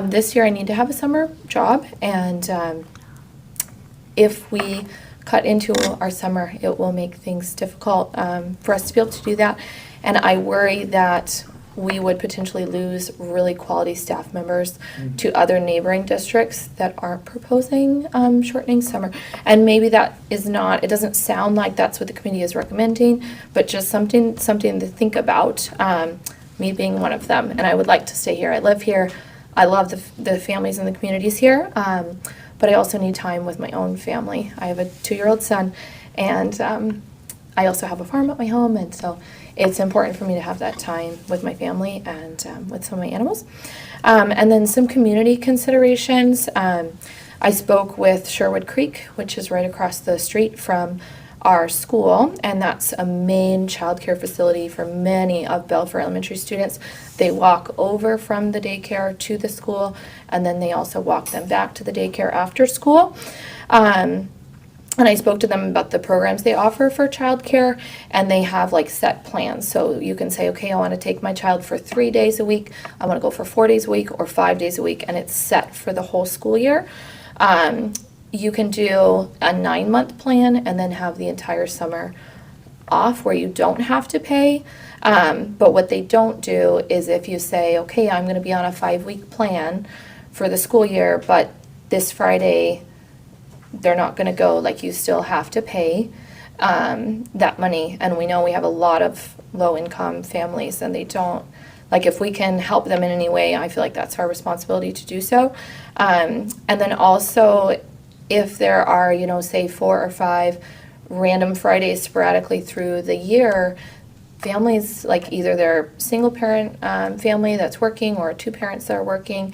Speaker 7: this year I need to have a summer job. And if we cut into our summer, it will make things difficult for us to be able to do that. And I worry that we would potentially lose really quality staff members to other neighboring districts that aren't proposing shortening summer. And maybe that is not, it doesn't sound like that's what the committee is recommending, but just something to think about, me being one of them. And I would like to stay here. I live here. I love the families and the communities here. But I also need time with my own family. I have a 2-year-old son, and I also have a farm at my home, and so it's important for me to have that time with my family and with some of my animals. And then some community considerations. I spoke with Sherwood Creek, which is right across the street from our school, and that's a main childcare facility for many of Belfair Elementary students. They walk over from the daycare to the school, and then they also walk them back to the daycare after school. And I spoke to them about the programs they offer for childcare, and they have like set plans. So you can say, okay, I want to take my child for 3 days a week, I want to go for 4 days a week or 5 days a week, and it's set for the whole school year. You can do a 9-month plan and then have the entire summer off where you don't have to pay. But what they don't do is if you say, okay, I'm going to be on a 5-week plan for the school year, but this Friday they're not going to go, like you still have to pay that money. And we know we have a lot of low-income families, and they don't, like if we can help them in any way, I feel like that's our responsibility to do so. And then also, if there are, you know, say 4 or 5 random Fridays sporadically through the year, families, like either they're single parent family that's working or 2 parents that are working,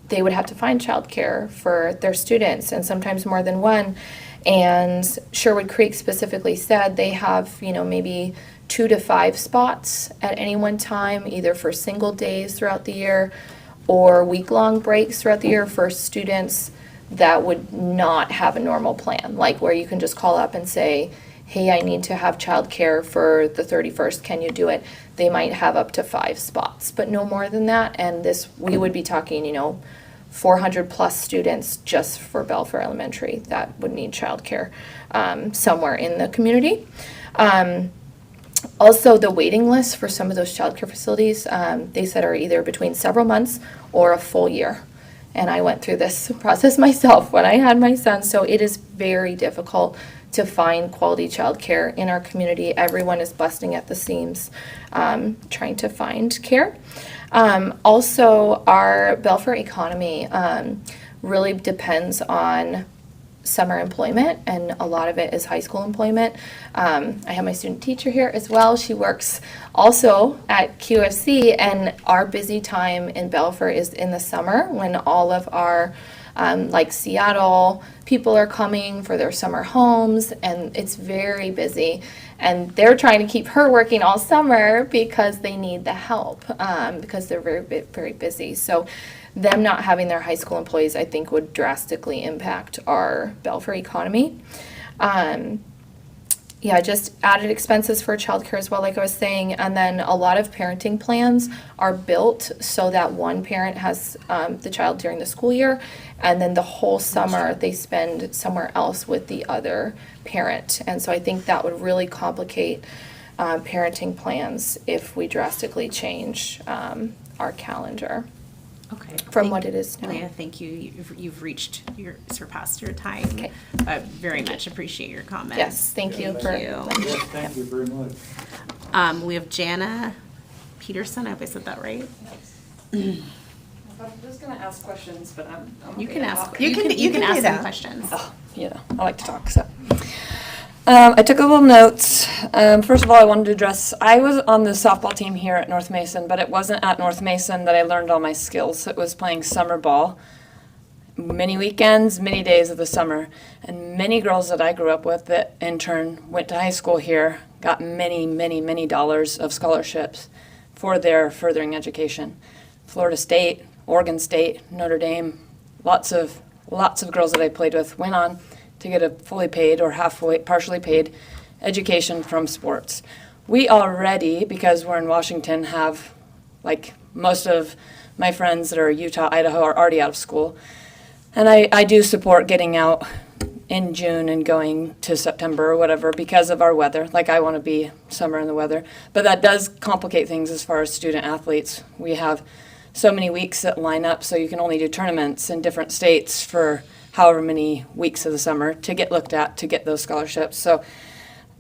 Speaker 7: they would have to find childcare for their students, and sometimes more than one. And Sherwood Creek specifically said they have, you know, maybe 2 to 5 spots at any one time, either for single days throughout the year or week-long breaks throughout the year for students that would not have a normal plan, like where you can just call up and say, hey, I need to have childcare for the 31st, can you do it? They might have up to 5 spots, but no more than that. And this, we would be talking, you know, 400 plus students just for Belfair Elementary that would need childcare somewhere in the community. Also, the waiting list for some of those childcare facilities, they said are either between several months or a full year. And I went through this process myself when I had my son, so it is very difficult to find quality childcare in our community. Everyone is busting at the seams trying to find care. Also, our Belfair economy really depends on summer employment, and a lot of it is high school employment. I have my student teacher here as well. She works also at QFC, and our busy time in Belfair is in the summer when all of our like Seattle people are coming for their summer homes, and it's very busy. And they're trying to keep her working all summer because they need the help because they're very, very busy. So them not having their high school employees, I think, would drastically impact our Belfair economy. Yeah, just added expenses for childcare as well, like I was saying. And then a lot of parenting plans are built so that one parent has the child during the school year, and then the whole summer they spend somewhere else with the other parent. And so I think that would really complicate parenting plans if we drastically change our calendar
Speaker 1: Okay.
Speaker 7: from what it is now.
Speaker 1: Leah, thank you. You've surpassed your time.
Speaker 7: Okay.
Speaker 1: I very much appreciate your comments.
Speaker 7: Yes, thank you for.
Speaker 6: Yes, thank you very much.
Speaker 1: We have Jana Peterson. I hope I said that right.
Speaker 8: I'm just gonna ask questions, but I'm
Speaker 1: You
Speaker 8: okay
Speaker 1: can
Speaker 8: to
Speaker 1: ask.
Speaker 8: talk.
Speaker 1: You can
Speaker 4: do
Speaker 1: ask some
Speaker 4: that.
Speaker 1: questions.
Speaker 8: You know, I like to talk, so. I took a little notes. First of all, I wanted to address, I was on the softball team here at North Mason, but it wasn't at North Mason that I learned all my skills. It was playing summer ball, many weekends, many days of the summer. And many girls that I grew up with that in turn went to high school here got many, many, many dollars of scholarships for their furthering education. Florida State, Oregon State, Notre Dame, lots of girls that I played with went on to get a fully paid or partially paid education from sports. We already, because we're in Washington, have, like most of my friends that are Utah, Idaho, are already out of school. And I do support getting out in June and going to September or whatever because of our weather. Like I want to be summer in the weather. But that does complicate things as far as student athletes. We have so many weeks that line up, so you can only do tournaments in different states for however many weeks of the summer to get looked at to get those scholarships. So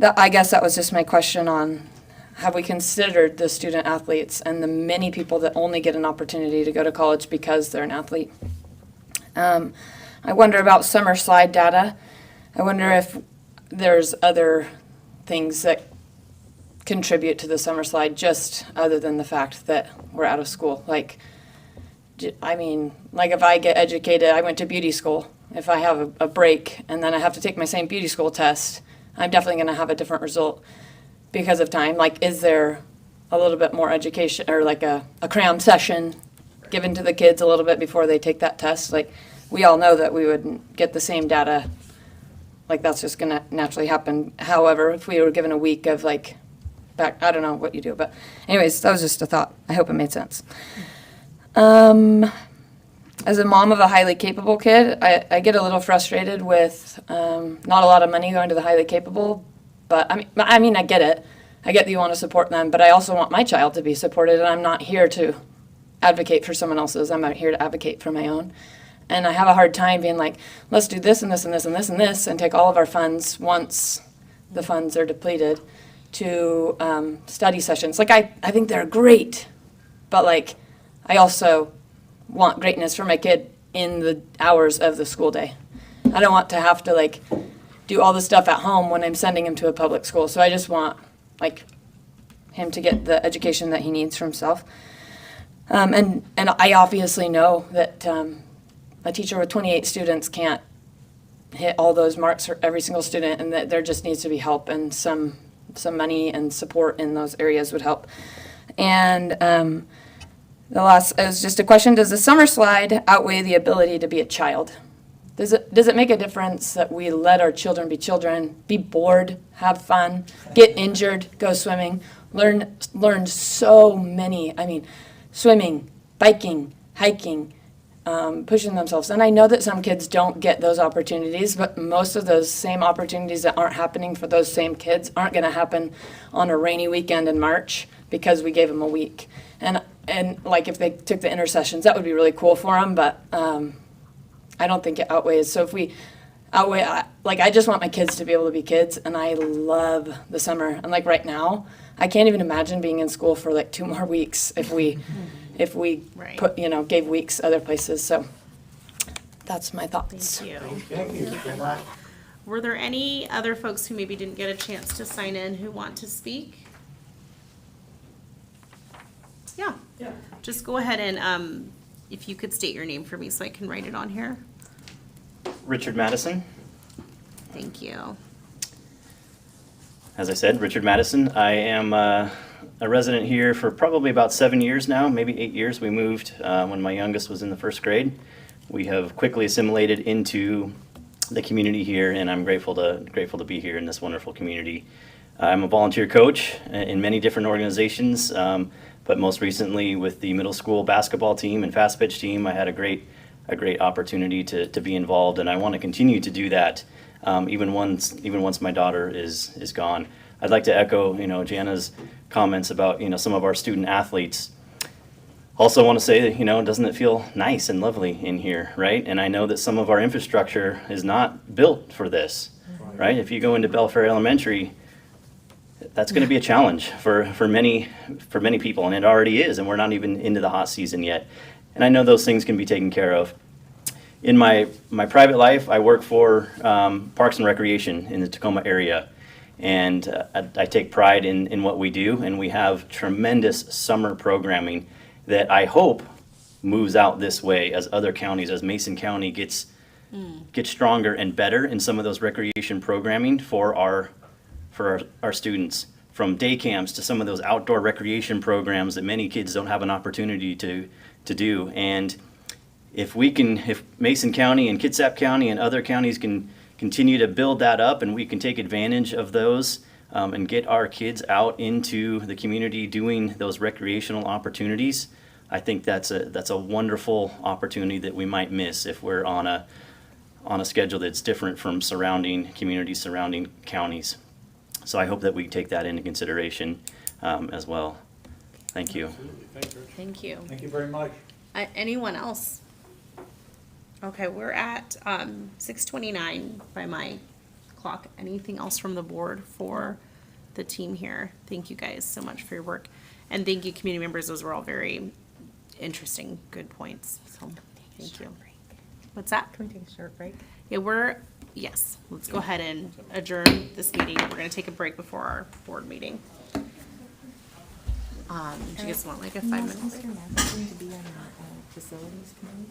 Speaker 8: I guess that was just my question on, have we considered the student athletes and the many people that only get an opportunity to go to college because they're an athlete? I wonder about summer slide data. I wonder if there's other things that contribute to the summer slide, just other than the fact that we're out of school. Like, I mean, like if I get educated, I went to beauty school. If I have a break and then I have to take my same beauty school test, I'm definitely going to have a different result because of time. Like, is there a little bit more education or like a cram session given to the kids a little bit before they take that test? Like, we all know that we wouldn't get the same data. Like, that's just going to naturally happen. However, if we were given a week of like back, I don't know what you do, but anyways, that was just a thought. I hope it made sense. As a mom of a highly capable kid, I get a little frustrated with not a lot of money going to the highly capable, but I mean, I get it. I get that you want to support them, but I also want my child to be supported, and I'm not here to advocate for someone else's. I'm out here to advocate for my own. And I have a hard time being like, let's do this and this and this and this and this, and take all of our funds once the funds are depleted to study sessions. Like, I think they're great, but like, I also want greatness for my kid in the hours of the school day. I don't want to have to like do all the stuff at home when I'm sending him to a public school. So I just want like him to get the education that he needs for himself. And I obviously know that a teacher with 28 students can't hit all those marks for every single student, and that there just needs to be help, and some money and support in those areas would help. And the last is just a question: does the summer slide outweigh the ability to be a child? Does it make a difference that we let our children, be bored, have fun, get injured, go swimming, learn so many? I mean, swimming, biking, hiking, pushing themselves. And I know that some kids don't get those opportunities, but most of those same opportunities that aren't happening for those same kids aren't going to happen on a rainy weekend in March because we gave them a week. And like if they took the intersessions, that would be really cool for them, but I don't think it outweighs. So if we outweigh, like I just want my kids to be able to be kids, and I love the summer. And like right now, I can't even imagine being in school for like 2 more weeks if we
Speaker 1: Right.
Speaker 8: put, gave weeks other places. So that's my thoughts.
Speaker 1: Thank you.
Speaker 2: Thank you for that.
Speaker 1: Were there any other folks who maybe didn't get a chance to sign in who want to speak? Yeah. Just go ahead and, if you could state your name for me so I can write it on here.
Speaker 9: Richard Madison.
Speaker 1: Thank you.
Speaker 9: As I said, Richard Madison. I am a resident here for probably about 7 years now, maybe 8 years. We moved when my youngest was in the first grade. We have quickly assimilated into the community here, and I'm grateful to be here in this wonderful community. I'm a volunteer coach in many different organizations, but most recently with the middle school basketball team and fast pitch team, I had a great opportunity to be involved, and I want to continue to do that even once my daughter is gone. I'd like to echo Jana's comments about some of our student athletes. Also want to say that doesn't it feel nice and lovely in here, right? And I know that some of our infrastructure is not built for this, right? If you go into Belfair Elementary, that's going to be a challenge for many people, and it already is, and we're not even into the hot season yet. And I know those things can be taken care of. In my private life, I work for Parks and Recreation in the Tacoma area, and I take pride in what we do, and we have tremendous summer programming that I hope moves out this way as other counties, as Mason County gets stronger and better in some of those recreation programming for our students, from day camps to some of those outdoor recreation programs that many kids don't have an opportunity to do. And if Mason County and Kitsap County and other counties can continue to build that up, and we can take advantage of those and get our kids out into the community doing those recreational opportunities, I think that's a wonderful opportunity that we might miss if we're on a schedule that's different from surrounding communities, surrounding counties. So I hope that we take that into consideration as well. Thank you.
Speaker 1: Thank you.
Speaker 6: Thank you very much.
Speaker 1: Anyone else? Okay, we're at 6:29 by my clock. Anything else from the board for the team here? Thank you guys so much for your work. And thank you, community members. Those were all very interesting, good points. So thank you. What's that?
Speaker 4: Can we take a short break?
Speaker 1: Yeah, we're Yes, let's go ahead and adjourn this meeting. We're gonna take a break before our board meeting. Do you guys want like a 5 minute break?
Speaker 4: Mr. Matheson to be on the facilities committee?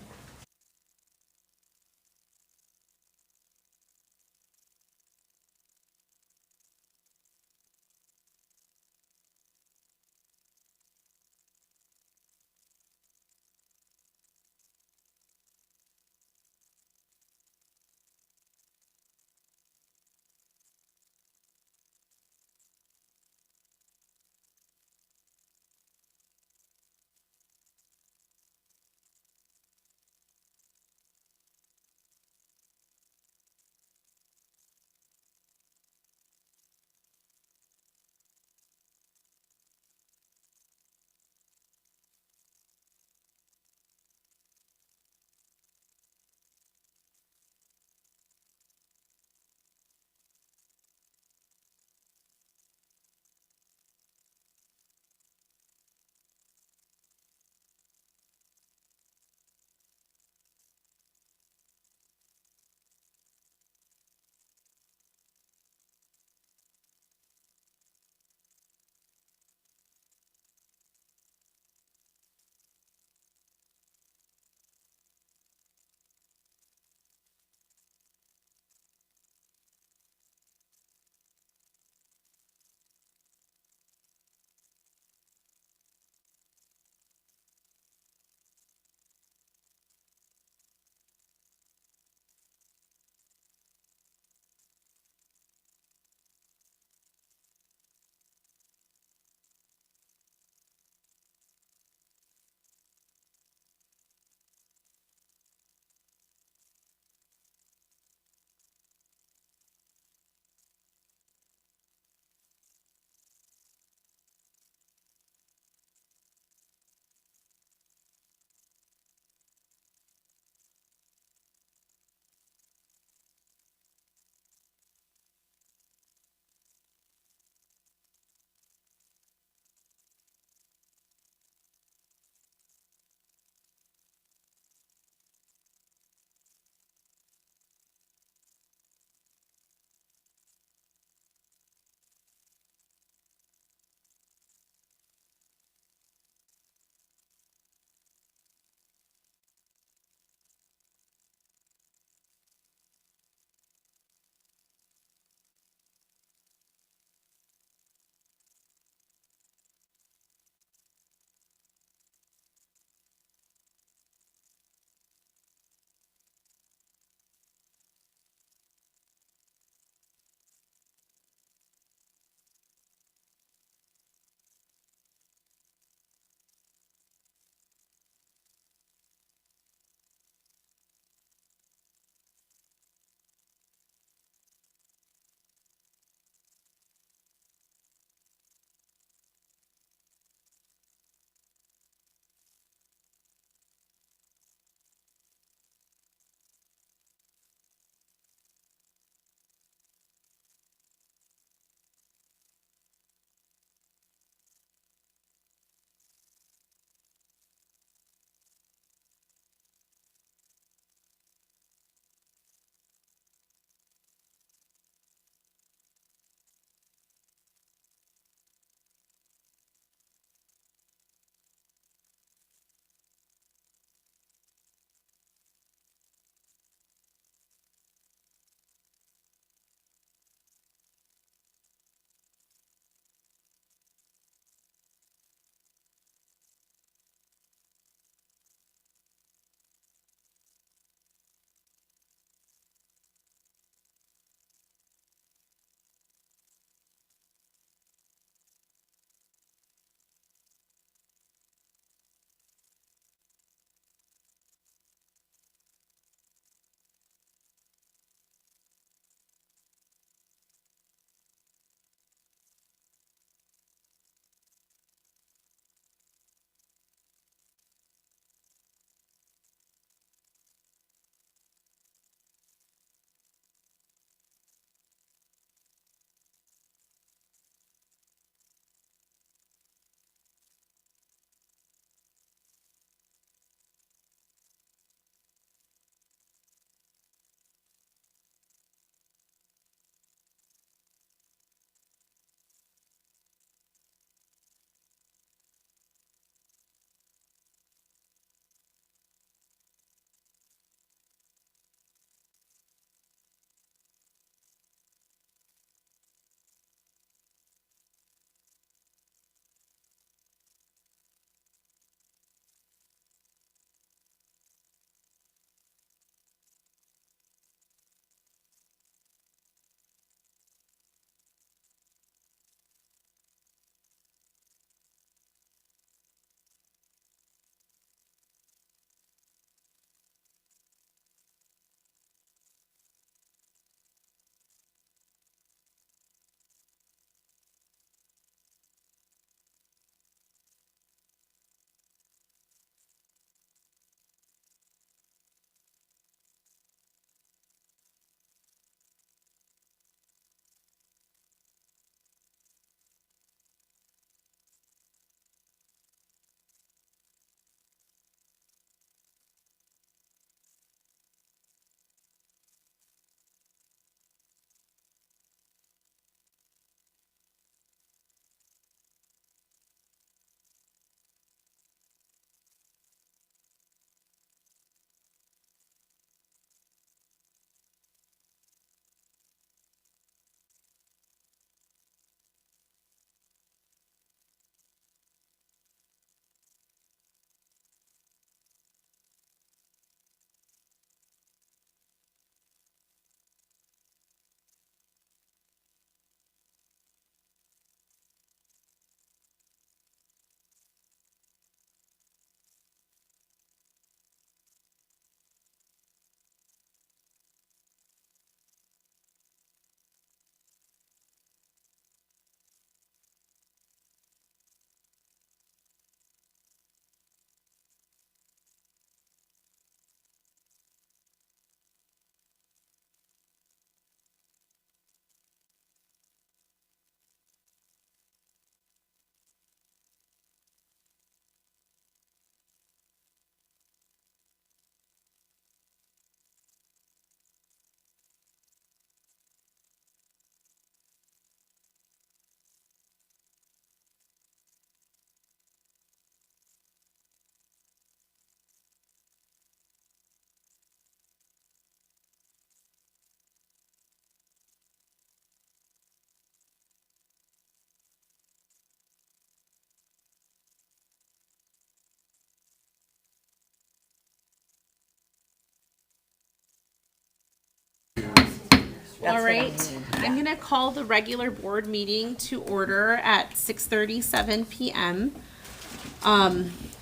Speaker 4: That's
Speaker 1: All
Speaker 4: what I
Speaker 1: right,
Speaker 4: need,
Speaker 1: I'm gonna call the regular board meeting to order at 6:37 PM.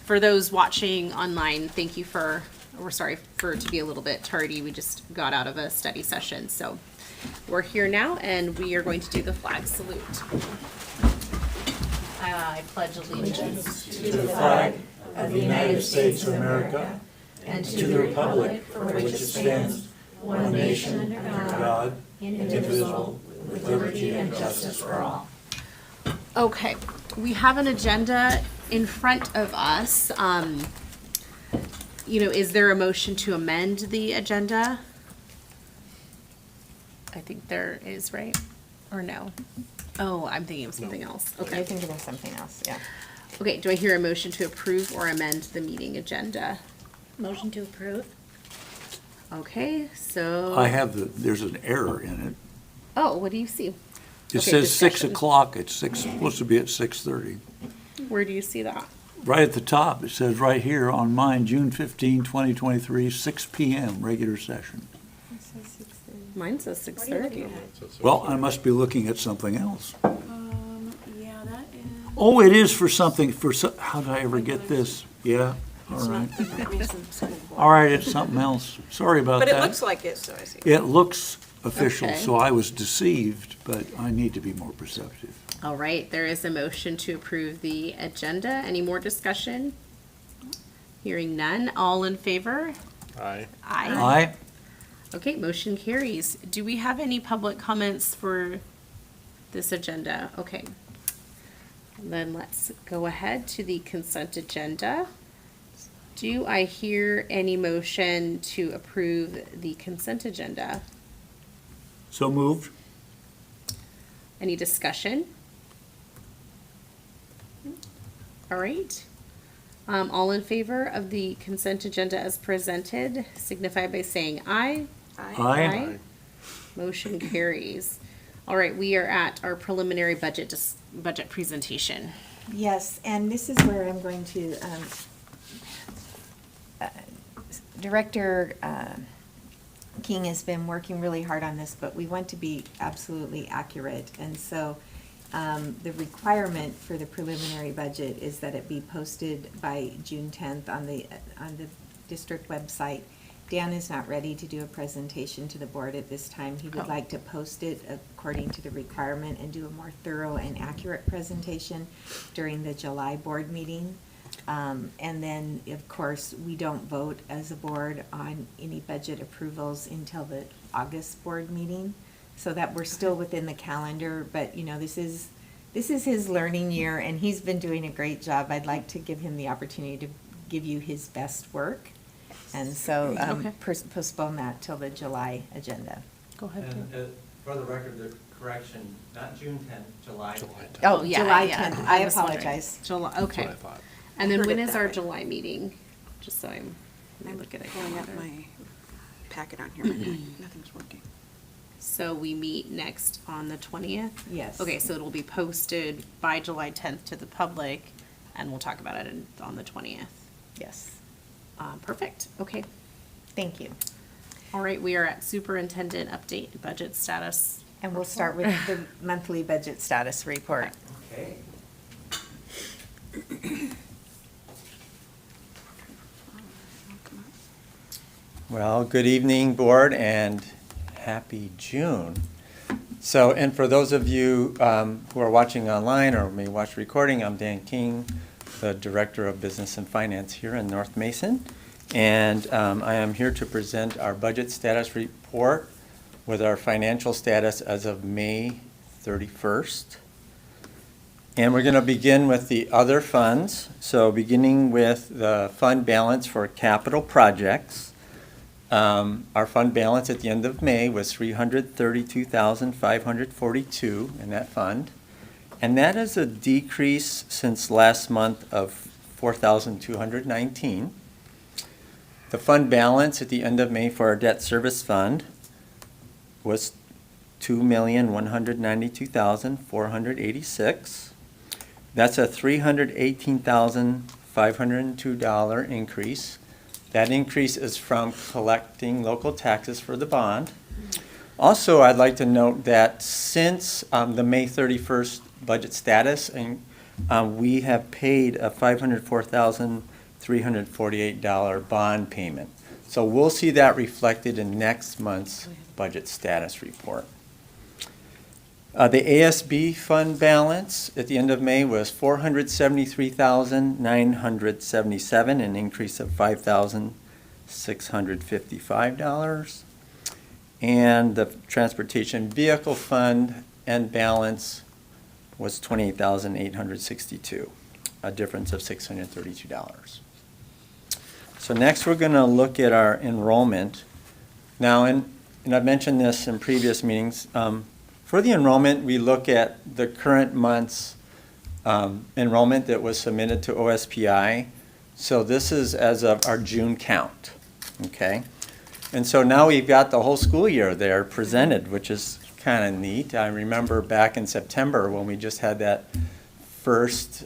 Speaker 1: For those watching online, thank you we're sorry to be a little bit tardy. We just got out of a study session, so we're here now and we are going to do the flag salute. I pledge allegiance
Speaker 6: To the flag of the United States of America and to the republic for which it stands, one nation, under God, indivisible, with liberty and justice for all.
Speaker 1: Okay, we have an agenda in front of us. Is there a motion to amend the agenda? I think there is, right? Or no? Oh, I'm thinking of something else.
Speaker 4: You're
Speaker 1: Okay.
Speaker 4: thinking of something else, yeah.
Speaker 1: Okay, do I hear a motion to approve or amend the meeting agenda?
Speaker 2: Motion to approve?
Speaker 1: Okay, so.
Speaker 6: There's an error in it.
Speaker 1: Oh, what do you see?
Speaker 6: It
Speaker 1: Okay,
Speaker 6: says 6
Speaker 1: discussion.
Speaker 6: o'clock, it's supposed to be at 6:30.
Speaker 1: Where do you see that?
Speaker 6: Right at the top, it says right here on mine, June 15, 2023, 6 PM, regular session.
Speaker 1: Mine says 6:30.
Speaker 6: Well, I must be looking at something else.
Speaker 2: Yeah, that is.
Speaker 6: Oh, it is for something, how did I ever get this? Yeah, all right. All right, it's something else. Sorry about that.
Speaker 2: But it looks like it, so I see.
Speaker 6: It looks official,
Speaker 1: Okay.
Speaker 6: so I was deceived, but I need to be more perceptive.
Speaker 1: All right, there is a motion to approve the agenda. Any more discussion? Hearing none. All in favor?
Speaker 10: Aye.
Speaker 1: Aye.
Speaker 6: Aye?
Speaker 1: Okay, motion carries. Do we have any public comments for this agenda? Okay. Then let's go ahead to the consent agenda. Do I hear any motion to approve the consent agenda?
Speaker 6: So moved?
Speaker 1: Any discussion? All right. All in favor of the consent agenda as presented, signify by saying aye.
Speaker 6: Aye?
Speaker 1: Motion carries. All right, we are at our preliminary budget presentation.
Speaker 4: Yes, and this is where I'm going to, Director King has been working really hard on this, but we want to be absolutely accurate. And so the requirement for the preliminary budget is that it be posted by June 10th on the district website. Dan is not ready to do a presentation to the board at this time. He would like to post it according to the requirement and do a more thorough and accurate presentation during the July board meeting. And then, of course, we don't vote as a board on any budget approvals until the August board meeting, so that we're still within the calendar. But, this is his learning year, and he's been doing a great job. I'd like to give him the opportunity to give you his best work. And so
Speaker 1: Okay.
Speaker 4: postpone that till the July agenda.
Speaker 1: Go ahead.
Speaker 11: And for the record, the correction, not June 10th, July 10th.
Speaker 4: Oh,
Speaker 1: yeah,
Speaker 4: July
Speaker 1: yeah.
Speaker 4: 10th. I
Speaker 1: was wondering.
Speaker 4: apologize.
Speaker 1: July,
Speaker 10: That's
Speaker 1: okay.
Speaker 10: what I thought.
Speaker 1: And then
Speaker 2: Heard
Speaker 1: when
Speaker 2: it
Speaker 1: is
Speaker 2: that
Speaker 1: our
Speaker 2: way.
Speaker 1: July meeting? Just so I'm, let me
Speaker 2: I'm
Speaker 1: look at it.
Speaker 2: pulling up my packet on here, but nothing's working.
Speaker 1: So we meet next on the 20th?
Speaker 4: Yes.
Speaker 1: Okay, so it'll be posted by July 10th to the public, and we'll talk about it on the 20th.
Speaker 4: Yes.
Speaker 1: Perfect, okay.
Speaker 4: Thank you.
Speaker 1: All right, we are at superintendent update budget status.
Speaker 4: And we'll start with the monthly budget status report.
Speaker 11: Okay. Well, good evening, board, and happy June. So, and for those of you who are watching online or may watch recording, I'm Dan King, the Director of Business and Finance here in North Mason. And I am here to present our budget status report with our financial status as of May 31st. And we're going to begin with the other funds. So beginning with the fund balance for capital projects. Our fund balance at the end of May was $332,542 in that fund. And that is a decrease since last month of $4,219. The fund balance at the end of May for our debt service fund was $2,192,486. That's a $318,502 increase. That increase is from collecting local taxes for the bond. Also, I'd like to note that since the May 31st budget status, and we have paid a $504,348 bond payment. So we'll see that reflected in next month's budget status report. The ASB fund balance at the end of May was $473,977, an increase of $5,655. And the transportation vehicle fund end balance was $28,862, a difference of $632. So next we're going to look at our enrollment. Now, and I've mentioned this in previous meetings, for the enrollment, we look at the current month's enrollment that was submitted to OSPI. So this is as of our June count, okay? And so now we've got the whole school year there presented, which is kind of neat. I remember back in September when we just had that first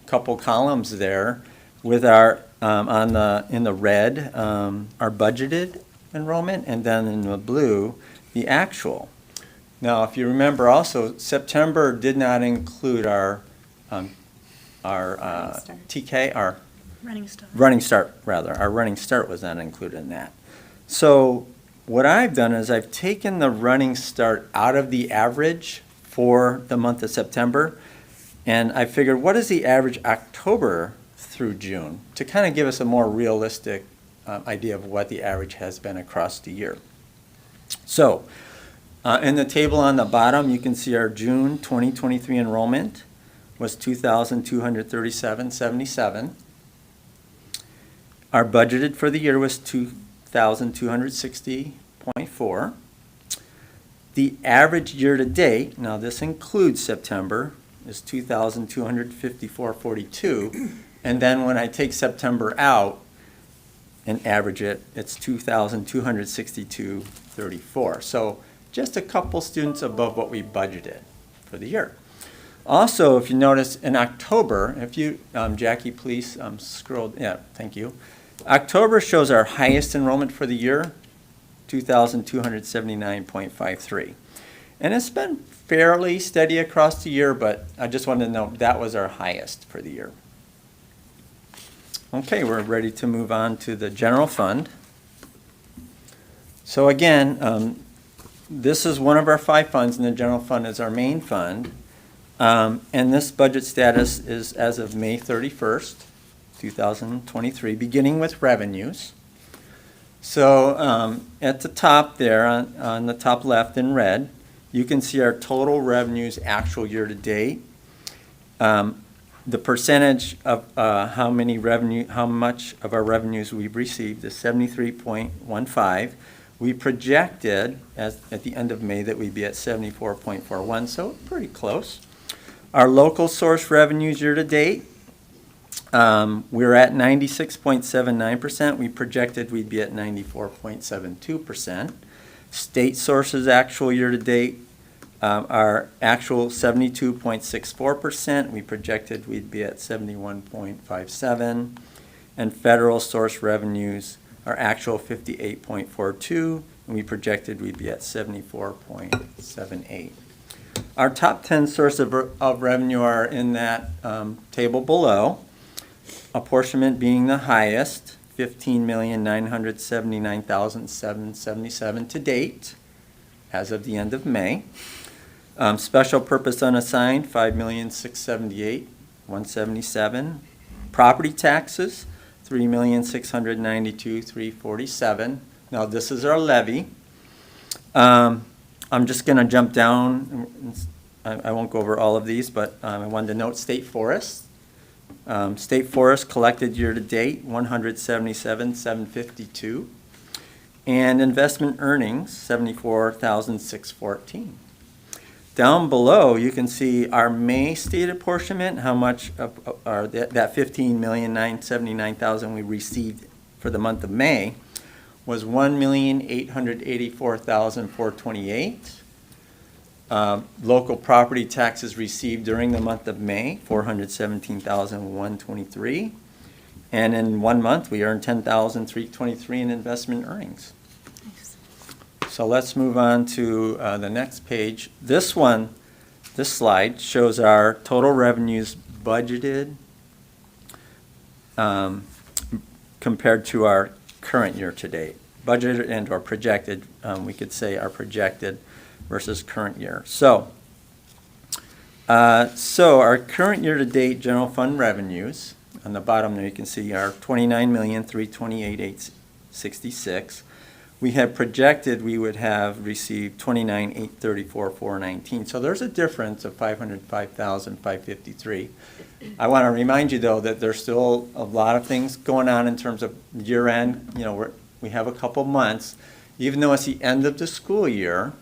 Speaker 11: couple columns there with our, in the red, our budgeted enrollment, and then in the blue, the actual. Now, if you remember also, September did not include our TK, our
Speaker 2: Running Start.
Speaker 11: Running Start, rather. Our Running Start was not included in that. So what I've done is I've taken the Running Start out of the average for the month of September, and I figured what is the average October through June to kind of give us a more realistic idea of what the average has been across the year. So in the table on the bottom, you can see our June 2023 enrollment was 2,237.77. Our budgeted for the year was 2,260.4. The average year to date, now this includes September, is 2,254.42. And then when I take September out and average it, it's 2,262.34. So just a couple students above what we budgeted for the year. Also, if you notice in October, if you, Jackie, please scroll, yeah, thank you. October shows our highest enrollment for the year, 2,279.53. And it's been fairly steady across the year, but I just wanted to note that was our highest for the year. Okay, we're ready to move on to the general fund. So again, this is one of our 5 funds, and the general fund is our main fund. And this budget status is as of May 31st, 2023, beginning with revenues. So at the top there, on the top left in red, you can see our total revenues actual year to date. The percentage of how much of our revenues we've received is 73.15. We projected at the end of May that we'd be at 74.41, so pretty close. Our local source revenues year to date, we're at 96.79%. We projected we'd be at 94.72%. State sources actual year to date, our actual 72.64%. We projected we'd be at 71.57. And federal source revenues, our actual 58.42, and we projected we'd be at 74.78. Our top 10 sources of revenue are in that table below. Apportionment being the highest, $15,979,777 to date, as of the end of May. Special purpose unassigned, $5,678,177. Property taxes, $3,692,347. Now this is our levy. I'm just going to jump down. I won't go over all of these, but I wanted to note state forests. State forest collected year to date, $177,752. And investment earnings, $74,614. Down below, you can see our May state apportionment, how much of that $15,979,000 we received for the month of May was $1,884,428. Local property taxes received during the month of May, $417,123. And in 1 month, we earned $10,323 in investment earnings.
Speaker 2: Nice.
Speaker 11: So let's move on to the next page. This slide shows our total revenues budgeted compared to our current year to date. Budgeted and or projected, we could say our projected versus current year. So our current year to date general fund revenues, on the bottom there you can see are $29,328,866. We had projected we would have received $29,834,419. So there's a difference of $505,553. I want to remind you though that there's still a lot of things going on in terms of year end. You know, we have a couple months. Even though it's the end of the school year,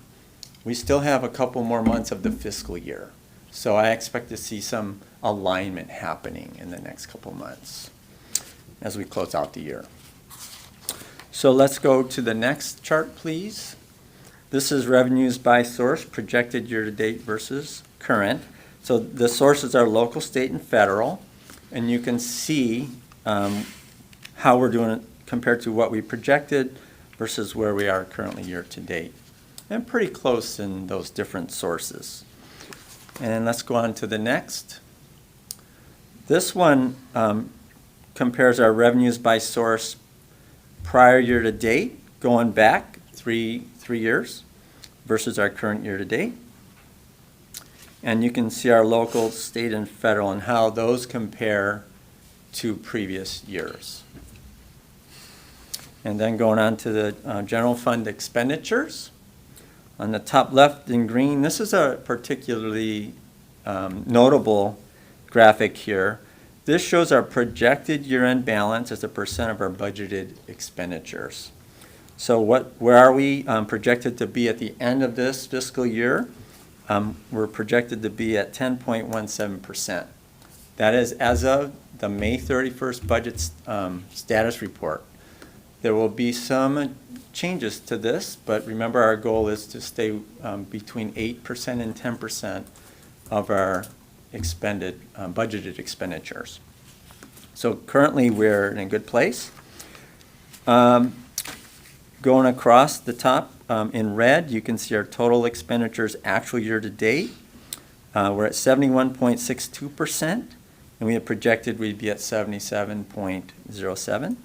Speaker 11: we still have a couple more months of the fiscal year. So I expect to see some alignment happening in the next couple months as we close out the year. So let's go to the next chart, please. This is revenues by source, projected year-to-date versus current. So the sources are local, state, and federal. And you can see how we're doing it compared to what we projected versus where we are currently year-to-date. And pretty close in those different sources. And let's go on to the next. This one compares our revenues by source prior year to date, going back three years, versus our current year to date. And you can see our local, state, and federal and how those compare to previous years. And then going on to the general fund expenditures. On the top left in green, this is a particularly notable graphic here. This shows our projected year-end balance as a percent of our budgeted expenditures. So where are we projected to be at the end of this fiscal year? We're projected to be at 10.17%. That is as of the May 31st budget status report. There will be some changes to this, but remember our goal is to stay between 8% and 10% of our expended budgeted expenditures. So currently we're in a good place. Going across the top in red, you can see our total expenditures actual year to date. We're at 71.62%, and we had projected we'd be at 77.07%.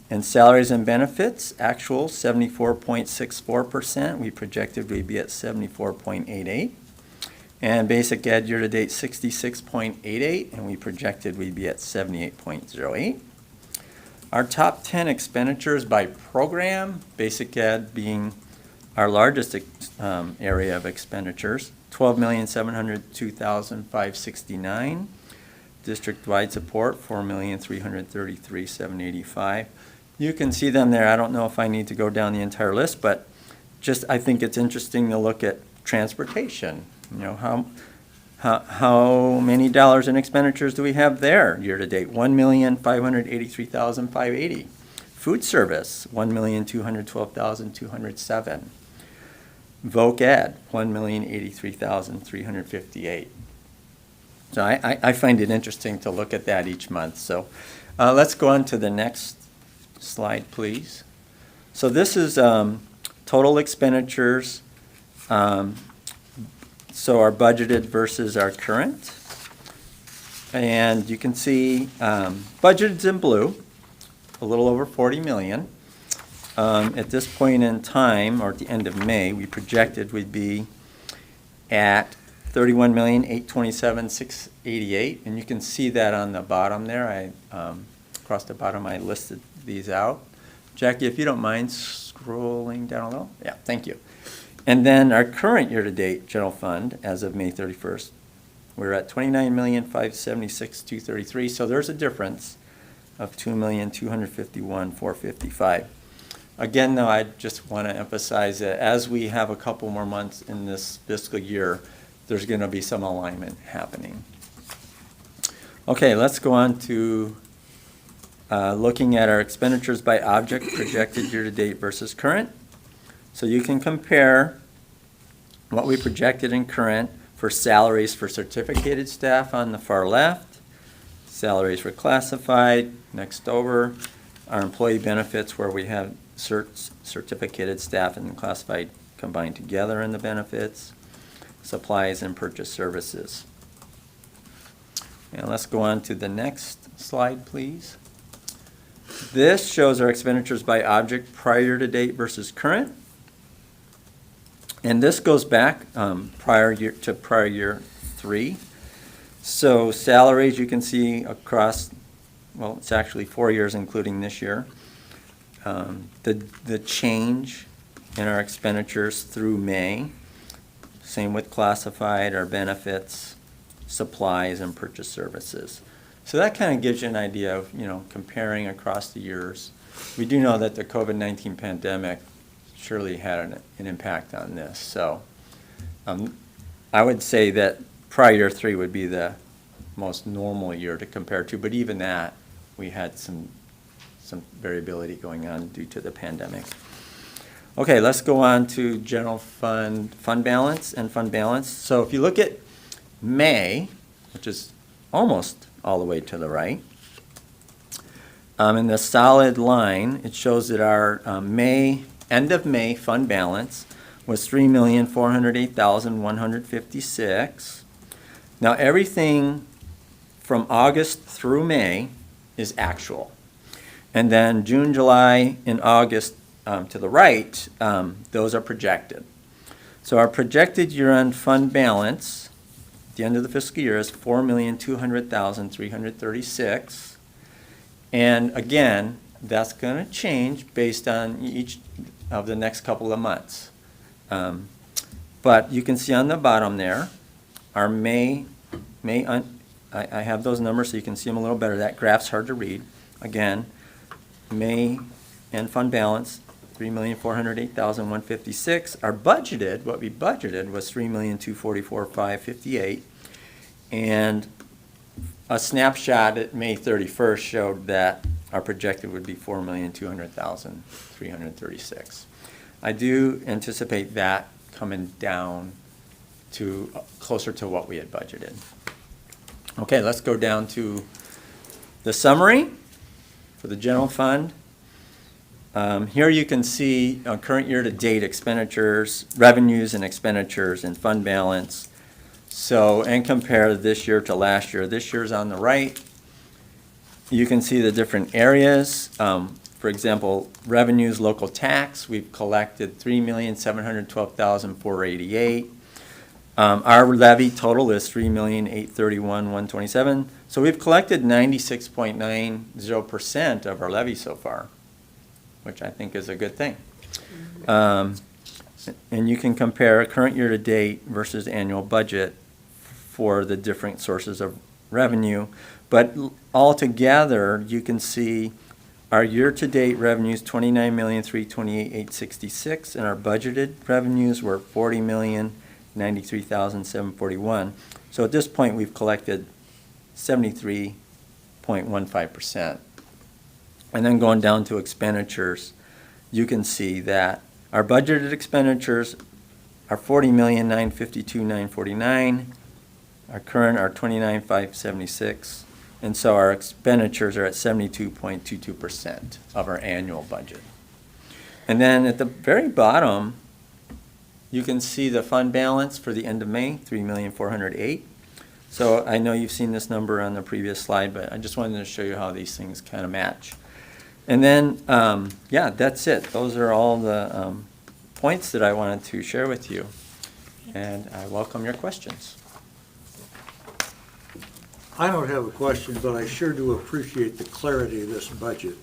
Speaker 11: And salaries and benefits, actual 74.64%. We projected we'd be at 74.88%. And basic ed year-to-date 66.88%, and we projected we'd be at 78.08%. Our top 10 expenditures by program, basic ed being our largest area of expenditures, $12,702,569. District-wide support, $4,333,785. You can see them there. I don't know if I need to go down the entire list, but just I think it's interesting to look at transportation. You know, how many dollars in expenditures do we have there year to date? $1,583,580. Food service, $1,212,207. Voc Ed, $1,083,358. So I find it interesting to look at that each month. So let's go on to the next slide, please. So this is total expenditures. So our budgeted versus our current. And you can see budgeted's in blue, a little over 40 million. At this point in time, or at the end of May, we projected we'd be at 31,827,688, and you can see that on the bottom there. Across the bottom, I listed these out. Jackie, if you don't mind scrolling down a little. Yeah, thank you. And then our current year-to-date general fund, as of May 31st, we're at 29,576,233. So there's a difference of 2,251,455. Again, though, I just want to emphasize that as we have a couple more months in this fiscal year, there's going to be some alignment happening. Okay, let's go on to looking at our expenditures by object, projected year-to-date versus current. So you can compare what we projected in current for salaries for certificated staff on the far left, salaries for classified, next over, our employee benefits where we have certificated staff and classified combined together in the benefits, supplies and purchase services. And let's go on to the next slide, please. This shows our expenditures by object prior to date versus current. And this goes back prior year 3. So salaries, you can see across, well, it's actually 4 years, including this year. The change in our expenditures through May. Same with classified, our benefits, supplies, and purchase services. So that kind of gives you an idea of, comparing across the years. We do know that the COVID-19 pandemic surely had an impact on this. So I would say that prior year 3 would be the most normal year to compare to, but even that, we had some variability going on due to the pandemic. Okay, let's go on to general fund balance and fund balance. So if you look at May, which is almost all the way to the right, in the solid line, it shows that our end of May fund balance was $3,408,156. Now everything from August through May is actual. And then June, July, and August to the right, those are projected. So our projected year-end fund balance at the end of the fiscal year is $4,200,336. And again, that's going to change based on each of the next couple of months. But you can see on the bottom there, our I have those numbers so you can see them a little better. That graph's hard to read. Again, May end fund balance, $3,408,156. Our budgeted, what we budgeted was $3,244,558. And a snapshot at May 31st showed that our projected would be $4,200,336. I do anticipate that coming down to closer to what we had budgeted. Okay, let's go down to the summary for the general fund. Here you can see current year-to-date expenditures, revenues and expenditures, and fund balance. So, and compare this year to last year. This year's on the right. You can see the different areas. For example, revenues, local tax, we've collected $3,712,488. Our levy total is $3,831,127. So we've collected 96.90% of our levy so far, which I think is a good thing. And you can compare current year-to-date versus annual budget for the different sources of revenue. But altogether, you can see our year-to-date revenues, $29,328,866, and our budgeted revenues were $40,093,741. So at this point, we've collected 73.15%. And then going down to expenditures, you can see that our budgeted expenditures are $40,952,949. Our current are $29,576. And so our expenditures are at 72.22% of our annual budget. And then at the very bottom, you can see the fund balance for the end of May, $3,408,000. So I know you've seen this number on the previous slide, but I just wanted to show you how these things kind of match. And then, yeah, that's it. Those are all the points that I wanted to share with you. And I welcome your questions.
Speaker 6: I don't have a question, but I sure do appreciate the clarity of this budget.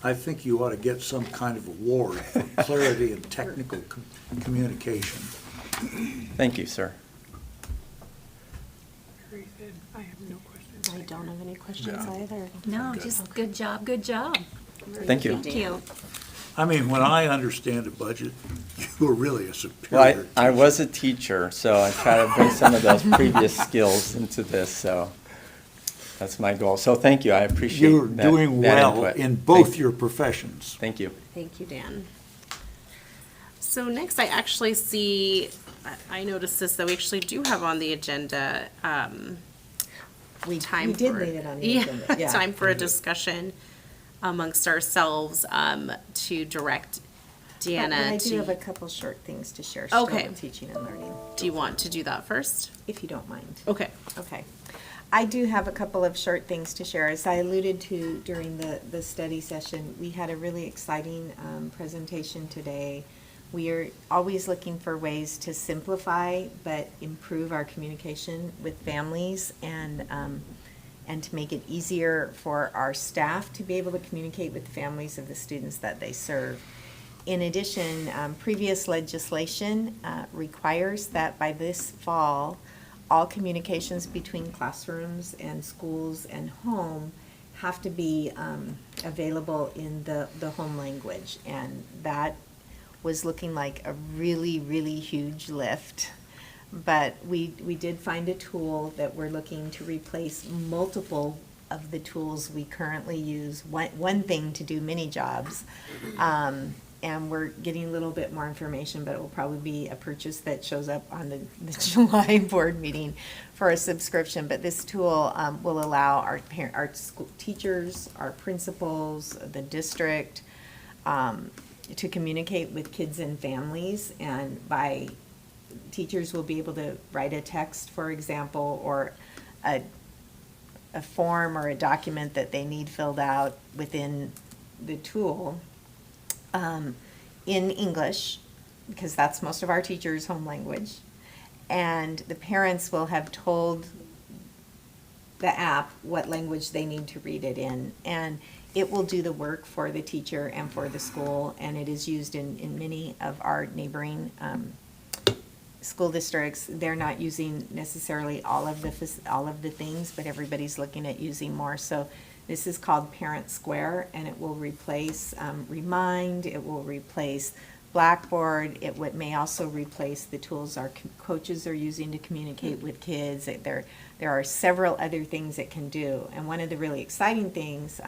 Speaker 6: I think you ought to get some kind of award for clarity and technical communication.
Speaker 11: Thank you, sir.
Speaker 2: Very good. I have no questions.
Speaker 1: I don't have any questions either.
Speaker 2: No, just good job, good job.
Speaker 11: Thank you.
Speaker 2: Thank you.
Speaker 6: I mean, when I understand a budget, you are really a
Speaker 11: Well,
Speaker 6: superior.
Speaker 11: I was a teacher, so I try to bring some of those previous skills into this, so that's my goal. So thank you, I appreciate
Speaker 6: You're
Speaker 11: that
Speaker 6: doing
Speaker 11: that
Speaker 6: well
Speaker 11: input.
Speaker 6: in both
Speaker 11: Thank-
Speaker 6: your professions.
Speaker 11: Thank you.
Speaker 1: Thank you, Dan. So next, I actually see, I noticed this, that we actually do have on the agenda,
Speaker 4: We
Speaker 1: time
Speaker 4: did
Speaker 1: for-
Speaker 4: leave it on the
Speaker 1: Yeah,
Speaker 4: agenda, yeah.
Speaker 1: time for a discussion amongst ourselves to direct
Speaker 4: But
Speaker 1: Deanna
Speaker 4: I do
Speaker 1: to.
Speaker 4: have a couple short things to share still
Speaker 1: Okay.
Speaker 4: with teaching and learning,
Speaker 1: Do you want to do that first?
Speaker 4: if you don't mind.
Speaker 1: Okay.
Speaker 4: Okay. I do have a couple of short things to share. As I alluded to during the study session, we had a really exciting presentation today. We are always looking for ways to simplify but improve our communication with families and to make it easier for our staff to be able to communicate with the families of the students that they serve. In addition, previous legislation requires that by this fall, all communications between classrooms and schools and home have to be available in the home language. And that was looking like a really, really huge lift. But we did find a tool that we're looking to replace multiple of the tools we currently use, one thing to do many jobs. And we're getting a little bit more information, but it will probably be a purchase that shows up on the July board meeting for a subscription. But this tool will allow our school teachers, our principals, the district, to communicate with kids and families. And teachers will be able to write a text, for example, or a form or a document that they need filled out within the tool in English, because that's most of our teachers' home language. And the parents will have told the app what language they need to read it in. And it will do the work for the teacher and for the school, and it is used in many of our neighboring school districts. They're not using necessarily all of the things, but everybody's looking at using more. So this is called Parent Square, and it will replace Remind, it will replace Blackboard, may also replace the tools our coaches are using to communicate with kids. There are several other things it can do. And one of the really exciting things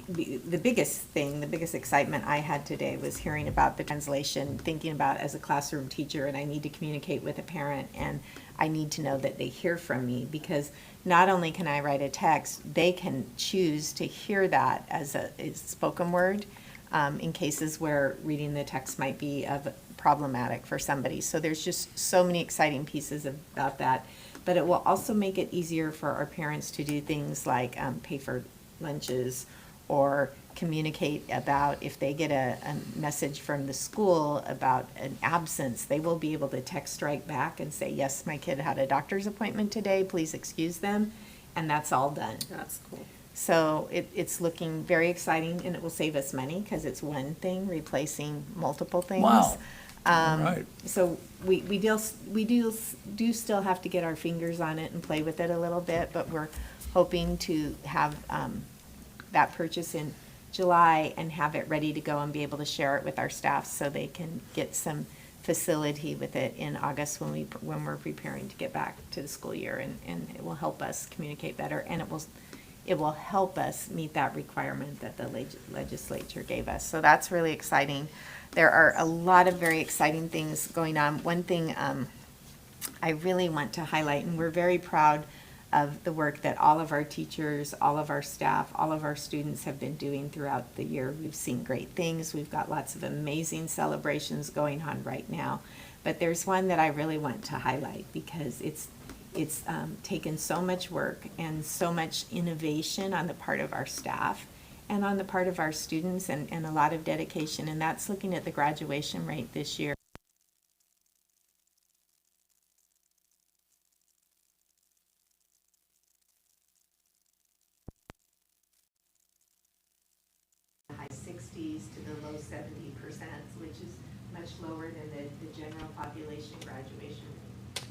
Speaker 4: the biggest excitement I had today was hearing about the translation, thinking about as a classroom teacher, and I need to communicate with a parent, and I need to know that they hear from me, because not only can I write a text, they can choose to hear that as a spoken word in cases where reading the text might be problematic for somebody. So there's just so many exciting pieces about that. But it will also make it easier for our parents to do things like pay for lunches, or communicate about if they get a message from the school about an absence, they will be able to text right back and say, yes, my kid had a doctor's appointment today, please excuse them, and that's all done.
Speaker 1: That's cool.
Speaker 4: So it's looking very exciting, and it will save us money because it's one thing replacing multiple things.
Speaker 6: Wow. Right.
Speaker 4: So we do still have to get our fingers on it and play with it a little bit, but we're hoping to have that purchase in July and have it ready to go and be able to share it with our staff so they can get some facility with it in August when we're preparing to get back to the school year, and it will help us communicate better, and it will help us meet that requirement that the legislature gave us. So that's really exciting. There are a lot of very exciting things going on. One thing I really want to highlight, and we're very proud of the work that all of our teachers, all of our staff, all of our students have been doing throughout the year. We've seen great things. We've got lots of amazing celebrations going on right now. But there's one that I really want to highlight because it's taken so much work and so much innovation on the part of our staff and on the part of our students, and a lot of dedication, and that's looking at the graduation rate this year. High 60s to the low 70%, which is much lower than the general population graduation rate.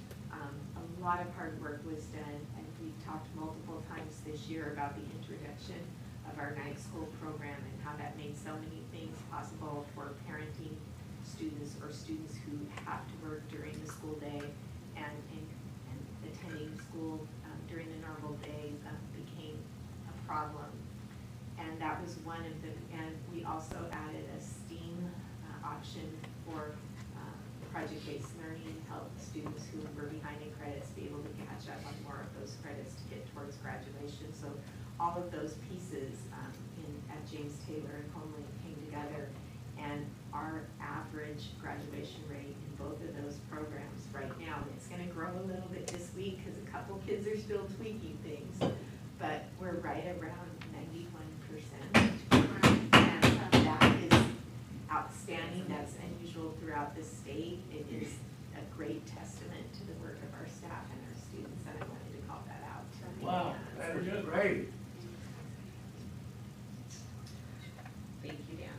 Speaker 4: A lot of hard work was done, and we've talked multiple times this year about the introduction of our night school program and how that made so many things possible for parenting students or students who have to work during the school day, and attending school during the normal day became a problem. And that was one of the, and we also added a STEAM option for project-based learning, help students who were behind in credits be able to catch up on more of those credits to get towards graduation. So all of those pieces at James Taylor and Homelink came together, and our average graduation rate in both of those programs right now, it's gonna grow a little bit this week because a couple kids are still tweaking things, but we're right around 91%. And that is outstanding. That's unusual throughout the state. It is a great testament to the work of our staff and our students, and I wanted to call that out.
Speaker 6: Wow, that is great.
Speaker 1: Thank you, Dana.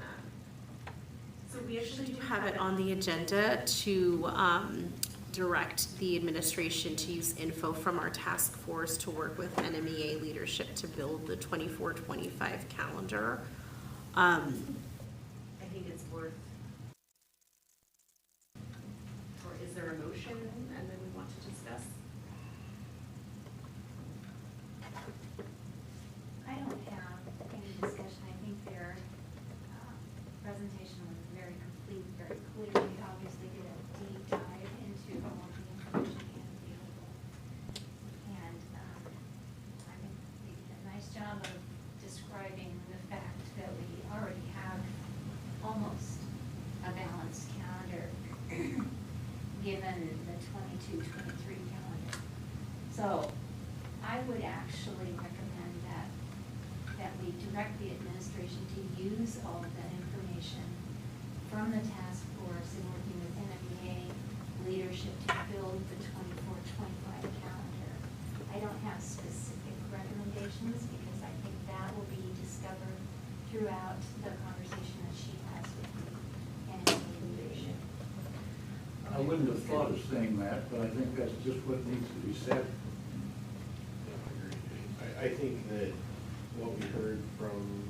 Speaker 1: So we actually do have it on the agenda to direct the administration to use info from our task force to work with NMEA leadership to build the 24-25 calendar. I think it's worth, or is there a motion and then we want to discuss?
Speaker 2: I don't have any discussion. I think their presentation was very complete, very clear. We obviously did a deep dive into all of the information available. And I think they did a nice job of describing the fact that we already have almost a balanced calendar given the 22-23 calendar. So I would actually recommend that we direct the administration to use all of that information from the task force in working with NMEA leadership to build the 24-25 calendar. I don't have specific recommendations because I think that will be discovered throughout the conversation that she has with the NMEA leadership.
Speaker 6: I wouldn't have thought of saying that, but I think that's just what needs to be said.
Speaker 10: I think that what we heard from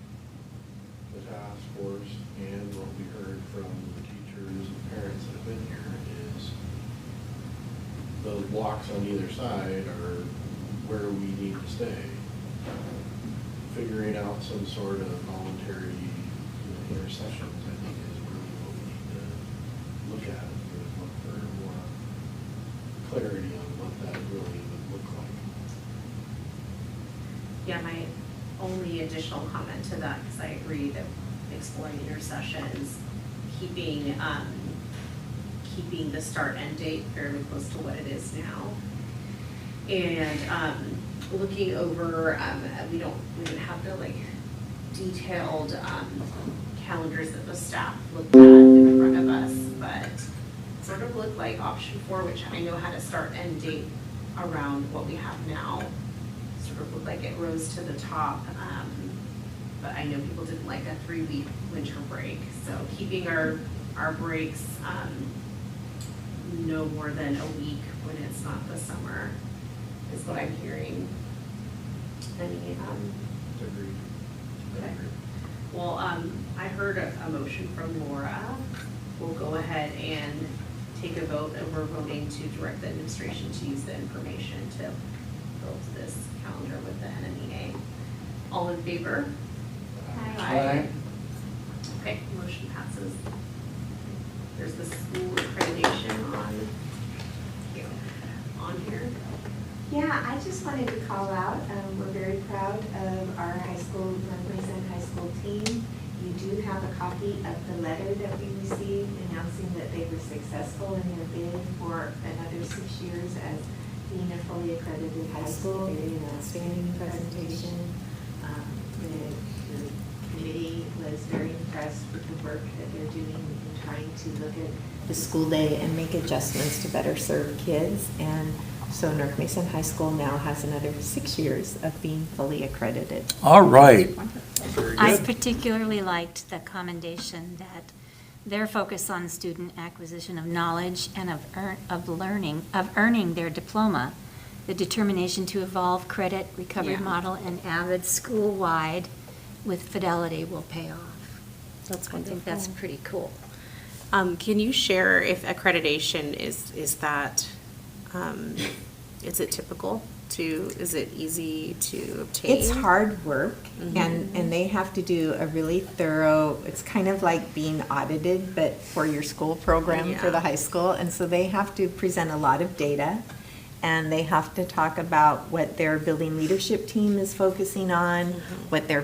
Speaker 10: the task force and what we heard from the teachers and parents that have been here is the blocks on either side are where we need to stay. Figuring out some sort of voluntary intercessions, I think, is really what we need to look at and look for more clarity on what that really would look like.
Speaker 1: Yeah, my only additional comment to that, because I agree that exploring intercessions, keeping the start end date fairly close to what it is now. And looking over, we didn't have the detailed calendars that the staff looked at in front of us, but sort of looked like option 4, which I know had a start end date around what we have now. Sort of looked like it rose to the top, but I know people didn't like a 3-week winter break. So keeping our breaks no more than a week when it's not the summer is what I'm hearing. Any,
Speaker 10: Agreed.
Speaker 1: okay. Well, I heard a motion from Laura. We'll go ahead and take a vote, and we're voting to direct the administration to use the information to build this calendar with the NMEA. All in favor?
Speaker 6: Aye.
Speaker 1: Okay, motion passes. There's the school accreditation on here.
Speaker 4: Yeah, I just wanted to call out, we're very proud of our high school, North Mason High School team. You do have a copy of the letter that we received announcing that they were successful in their bid for another 6 years as being a fully accredited high school. They did an outstanding presentation. The committee was very impressed with the work that they're doing in trying to look at the school day and make adjustments to better serve kids. And so North Mason High School now has another 6 years of being fully accredited.
Speaker 6: All right.
Speaker 2: I particularly liked the commendation that their focus on student acquisition of knowledge and of earning their diploma, the determination to evolve credit recovery
Speaker 1: Yeah.
Speaker 2: model and Avid school-wide with fidelity will pay off.
Speaker 1: That's
Speaker 2: I think that's pretty cool.
Speaker 1: Can you share if accreditation is that, is it typical to, is it easy to obtain?
Speaker 4: It's hard work, and they have to do a really thorough, it's kind of like being audited, but for your school program for
Speaker 1: Yeah.
Speaker 4: the high school. And so they have to present a lot of data, and they have to talk about what their building leadership team is focusing on, what their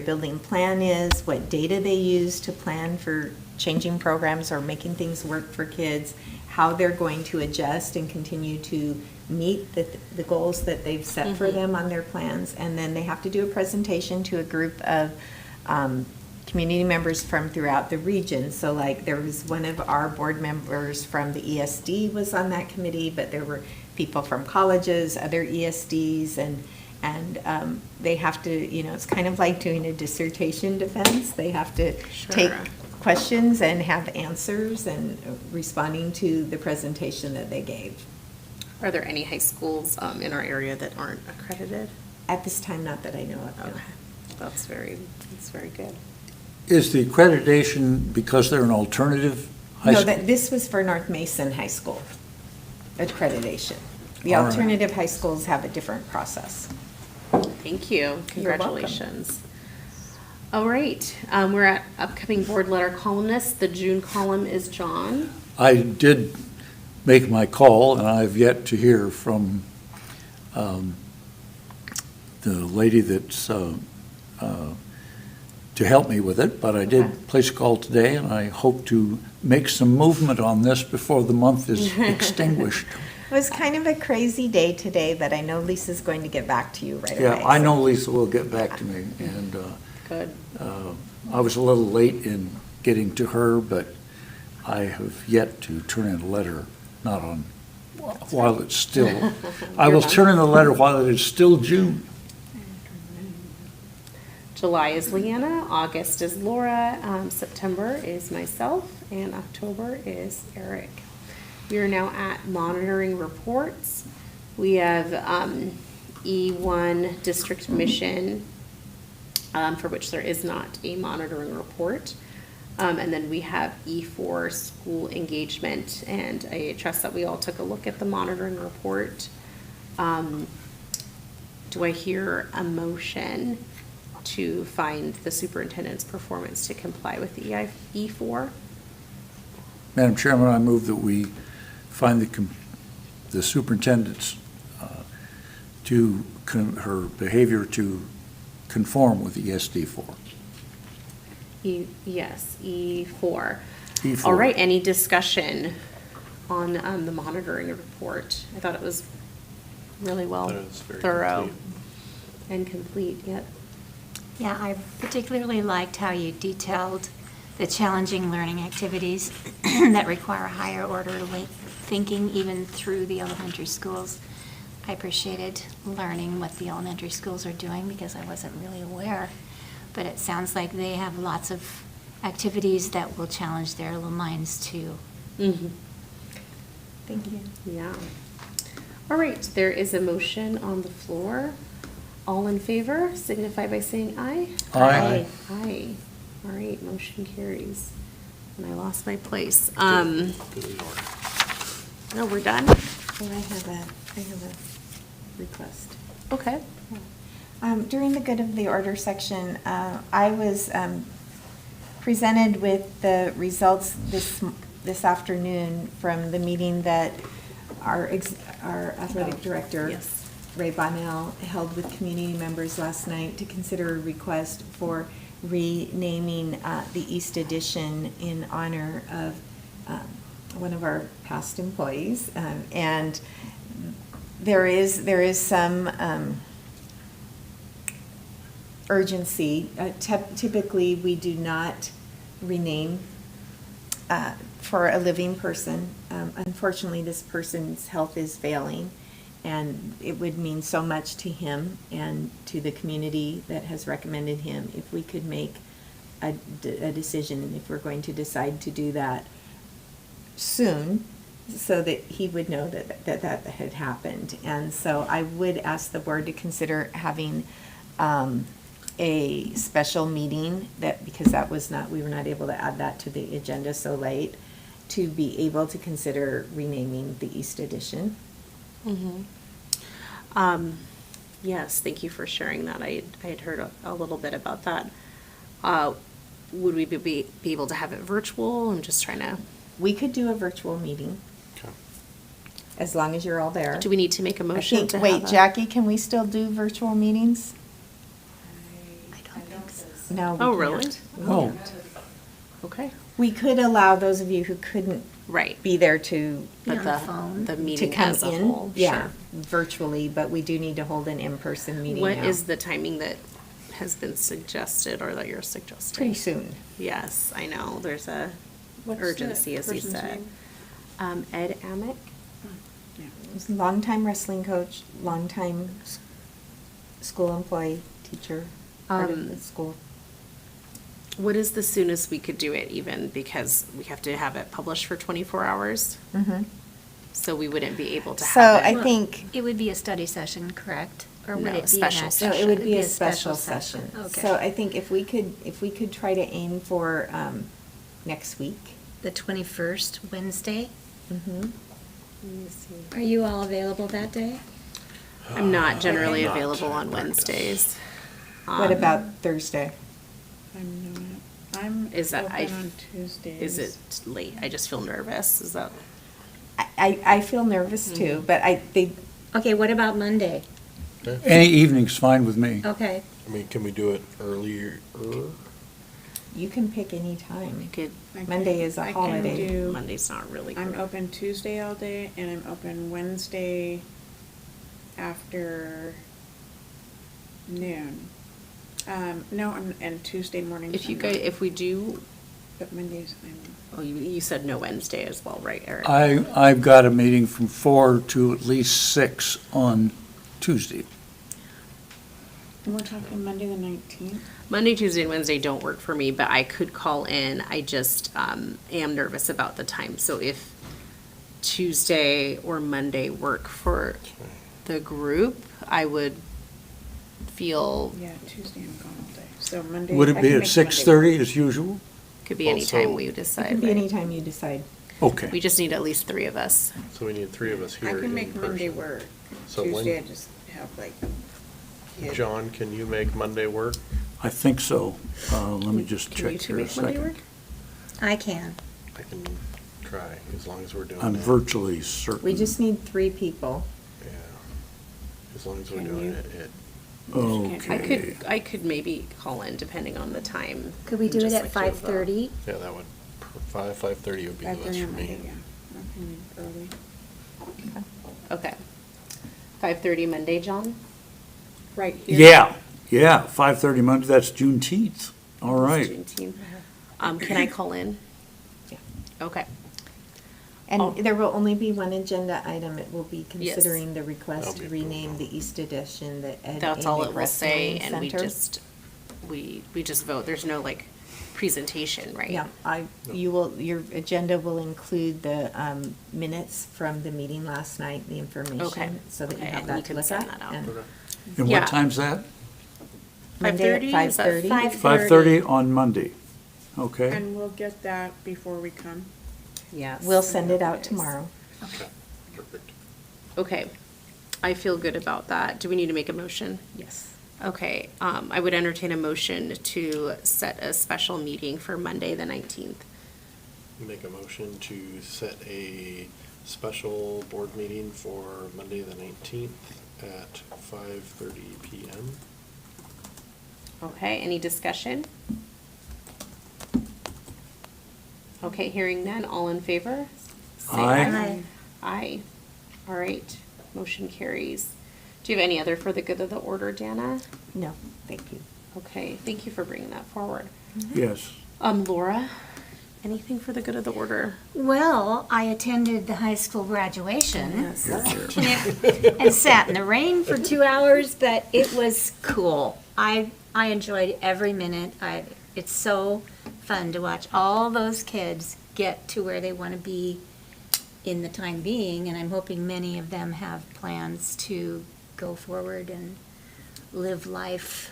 Speaker 4: building plan is, what data they use to plan for changing programs or making things work for kids, how they're going to adjust and continue to meet the goals that they've set for them on their plans. And then they have to do a presentation to a group of community members from throughout the region. So like there was one of our board members from the ESD was on that committee, but there were people from colleges, other ESDs, and they have to, it's kind of like doing a dissertation defense. They have to take questions and have answers and responding to the presentation that they gave.
Speaker 1: Are there any high schools in our area that aren't accredited?
Speaker 4: At this time, not that I know of. no.
Speaker 1: Okay, that's very good.
Speaker 6: Is the accreditation because they're an alternative high
Speaker 4: No,
Speaker 6: school?
Speaker 4: this was for North Mason High School accreditation. The
Speaker 6: All right.
Speaker 4: alternative high schools have a different process.
Speaker 1: Thank you.
Speaker 4: You're welcome.
Speaker 1: Congratulations. All right, we're at upcoming board letter columnists. The June column is John.
Speaker 6: I did make my call, and I've yet to hear from the lady that's to help me with it, but I
Speaker 4: Okay.
Speaker 6: did place a call today, and I hope to make some movement on this before the month is extinguished.
Speaker 4: It was kind of a crazy day today, but I know Lisa's going to get back to you right away.
Speaker 6: Yeah, I know Lisa will get back to me, and
Speaker 1: Good.
Speaker 6: I was a little late in getting to her, but I have yet to turn in a letter, not on, while it's still, I will turn in a letter while it is still June.
Speaker 1: July is Leanna, August is Laura, September is myself, and October is Eric. We are now at monitoring reports. We have E1 district mission, for which there is not a monitoring report. And then we have E4 school engagement, and I trust that we all took a look at the monitoring report. Do I hear a motion to find the superintendent's performance to comply with E4?
Speaker 6: Madam Chairman, I move that we find the superintendent's her behavior to conform with ESD4.
Speaker 1: Yes, E4.
Speaker 6: E4.
Speaker 1: All right, any discussion on the monitoring report? I thought it was really well,
Speaker 10: Thought it was very
Speaker 1: thorough
Speaker 10: complete.
Speaker 1: and complete, yep.
Speaker 2: Yeah, I particularly liked how you detailed the challenging learning activities that require higher order thinking even through the elementary schools. I appreciated learning what the elementary schools are doing because I wasn't really aware. But it sounds like they have lots of activities that will challenge their little minds too.
Speaker 1: Mm-hmm.
Speaker 4: Thank you.
Speaker 1: Yeah. All right, there is a motion on the floor. All in favor, signify by saying aye.
Speaker 6: Aye.
Speaker 1: Aye. All right, motion carries. And I lost my place.
Speaker 10: Good Lord.
Speaker 1: No, we're done?
Speaker 4: Oh, I have a request.
Speaker 1: Okay.
Speaker 4: During the good of the order section, I was presented with the results this afternoon from the meeting that our athletic director,
Speaker 1: Yes.
Speaker 4: Ray Bonnell, held with community members last night to consider a request for renaming the East Addition in honor of one of our past employees. And there is some urgency. Typically, we do not rename for a living person. Unfortunately, this person's health is failing, and it would mean so much to him and to the community that has recommended him if we could make a decision, if we're going to decide to do that soon, so that he would know that had happened. And so I would ask the board to consider having a special meeting, because we were not able to add that to the agenda so late, to be able to consider renaming the East Addition.
Speaker 1: Yes, thank you for sharing that. I had heard a little bit about that. Would we be able to have it virtual? I'm just trying to.
Speaker 4: We could do a virtual meeting.
Speaker 10: Okay.
Speaker 4: as long as you're all there.
Speaker 1: Do we need to make a
Speaker 4: I
Speaker 1: motion
Speaker 4: think,
Speaker 1: to have
Speaker 4: wait,
Speaker 1: a-
Speaker 4: Jackie, can we still do virtual meetings? No, we
Speaker 1: Oh,
Speaker 4: can't.
Speaker 1: really?
Speaker 6: Oh,
Speaker 1: Okay.
Speaker 4: We could allow those of you who couldn't
Speaker 1: Right.
Speaker 4: be there to,
Speaker 1: But
Speaker 2: on the phone.
Speaker 1: the
Speaker 4: to
Speaker 1: meeting
Speaker 4: come
Speaker 1: as a
Speaker 4: in.
Speaker 1: whole.
Speaker 4: Yeah,
Speaker 1: Sure.
Speaker 4: virtually, but we do need to hold an in-person meeting
Speaker 1: What
Speaker 4: now.
Speaker 1: is the timing that has been suggested or that you're suggesting?
Speaker 4: Pretty soon.
Speaker 1: Yes, I know. There's a urgency, as you said. Ed Amick?
Speaker 4: He's a longtime wrestling coach, longtime school employee, teacher, part of the school.
Speaker 1: What is the soonest we could do it even, because we have to have it published for 24 hours? So we wouldn't be able to
Speaker 4: So
Speaker 1: have it.
Speaker 4: I think,
Speaker 2: It would be a study session, correct? Or would
Speaker 1: No,
Speaker 2: it be an
Speaker 1: special
Speaker 2: actual?
Speaker 4: no, it would be a special session.
Speaker 2: Okay.
Speaker 4: So I think if we could try to aim for next week.
Speaker 2: The 21st, Wednesday?
Speaker 4: Mhm.
Speaker 2: Are you all available that day?
Speaker 1: I'm not generally
Speaker 10: not.
Speaker 1: available on Wednesdays.
Speaker 4: What about Thursday?
Speaker 12: I'm
Speaker 1: Is that-
Speaker 12: open
Speaker 1: I-
Speaker 12: on Tuesdays.
Speaker 1: Is it late? I just feel nervous. Is that?
Speaker 4: I feel nervous too, but they,
Speaker 2: Okay, what about Monday?
Speaker 6: any evening's fine with me.
Speaker 2: Okay.
Speaker 10: I mean, can we do it earlier?
Speaker 4: you can pick any time.
Speaker 1: We could,
Speaker 12: I can-
Speaker 4: Monday is a
Speaker 12: I can
Speaker 4: holiday.
Speaker 12: do-
Speaker 1: Monday's not really
Speaker 12: I'm
Speaker 1: great.
Speaker 12: open Tuesday all day, and I'm open Wednesday after noon. No, and Tuesday morning.
Speaker 1: If you guys, if we do,
Speaker 12: But Mondays,
Speaker 1: oh, you said no Wednesday as well, right, Eric?
Speaker 6: I've got a meeting from 4 to at least 6 on Tuesday.
Speaker 12: we're talking Monday the 19th.
Speaker 1: Monday, Tuesday, and Wednesday don't work for me, but I could call in. I just am nervous about the time. So if Tuesday or Monday work for the group, I would feel,
Speaker 12: Yeah, Tuesday I'm gone all day, so Monday.
Speaker 6: Would
Speaker 12: I
Speaker 6: it
Speaker 12: can
Speaker 6: be at
Speaker 12: make
Speaker 6: 6:30 as usual?
Speaker 1: could be any time we
Speaker 4: It
Speaker 1: decide.
Speaker 4: can be
Speaker 1: right?
Speaker 4: any time you decide.
Speaker 1: We
Speaker 6: Okay.
Speaker 1: just need at least 3 of us.
Speaker 10: So we need 3 of us
Speaker 12: Monday.
Speaker 10: here
Speaker 12: I can
Speaker 10: in
Speaker 12: make Monday
Speaker 10: person.
Speaker 12: work.
Speaker 10: So when-
Speaker 12: Tuesday I just have like. kids.
Speaker 10: John, can you make Monday work?
Speaker 6: I think so. Let me just
Speaker 1: Can you
Speaker 6: check
Speaker 1: two
Speaker 6: here a
Speaker 1: make Monday
Speaker 6: second.
Speaker 1: work?
Speaker 2: I can.
Speaker 10: I can try, as long as we're doing
Speaker 6: I'm
Speaker 10: that.
Speaker 6: virtually certain.
Speaker 4: We just need 3 people.
Speaker 10: Yeah. As long as we're
Speaker 12: Can
Speaker 10: doing
Speaker 12: you?
Speaker 10: it.
Speaker 6: Okay.
Speaker 1: I could maybe call in depending on the time.
Speaker 2: Could we do it
Speaker 1: Just
Speaker 2: at
Speaker 1: like to have the-
Speaker 2: 5:30?
Speaker 10: Yeah, that would, 5:30 would be the
Speaker 12: 5:30
Speaker 10: best for
Speaker 12: on Monday,
Speaker 10: me.
Speaker 12: yeah. I can leave early.
Speaker 1: Okay. 5:30 Monday, John?
Speaker 12: Right here.
Speaker 6: Yeah, 5:30 Monday, that's Juneteenth. All right.
Speaker 1: Juneteenth. Can I call in?
Speaker 4: Yeah.
Speaker 1: Okay.
Speaker 4: And
Speaker 1: Oh.
Speaker 4: there will only be one agenda item. It will be
Speaker 1: Yes.
Speaker 4: considering the request
Speaker 10: That'll
Speaker 4: to
Speaker 10: be
Speaker 4: rename
Speaker 10: approved.
Speaker 4: the East Edition the Ed
Speaker 1: That's all
Speaker 4: Amick
Speaker 1: it will say,
Speaker 4: Wrestling
Speaker 1: and we
Speaker 4: Center.
Speaker 1: just, we just vote. There's no like presentation, right?
Speaker 4: Yeah, your agenda will include the minutes from the meeting last night, the information,
Speaker 1: Okay.
Speaker 4: so that you
Speaker 1: Okay,
Speaker 4: have
Speaker 1: and
Speaker 4: that
Speaker 1: you
Speaker 4: to
Speaker 1: can
Speaker 4: look
Speaker 1: send
Speaker 4: at.
Speaker 1: that out.
Speaker 4: And
Speaker 10: Okay.
Speaker 6: And
Speaker 1: Yeah.
Speaker 6: what time's that?
Speaker 4: Monday at
Speaker 1: 5:30? Is that
Speaker 4: 5:30?
Speaker 6: 5:30 on Monday. Okay.
Speaker 12: And we'll get that before we come.
Speaker 1: Yes.
Speaker 4: We'll send it out tomorrow.
Speaker 10: Okay, perfect.
Speaker 1: Okay. I feel good about that. Do we need to make a motion?
Speaker 4: Yes.
Speaker 1: Okay, I would entertain a motion to set a special meeting for Monday, the 19th.
Speaker 10: Make a motion to set a special board meeting for Monday, the 19th at 5:30 PM.
Speaker 1: Okay, any discussion? Okay, hearing none, all in favor? Say
Speaker 6: Aye.
Speaker 1: Aye. All right, motion carries. Do you have any other for the good of the order, Dana?
Speaker 4: No, thank you.
Speaker 1: Okay, thank you for bringing that forward.
Speaker 6: Yes.
Speaker 1: Laura, anything for the good of the order?
Speaker 2: Well, I attended the high school graduation
Speaker 6: Here.
Speaker 2: and sat in the rain for 2 hours, but it was cool. I enjoyed every minute. It's so fun to watch all those kids get to where they want to be in the time being, and I'm hoping many of them have plans to go forward and live life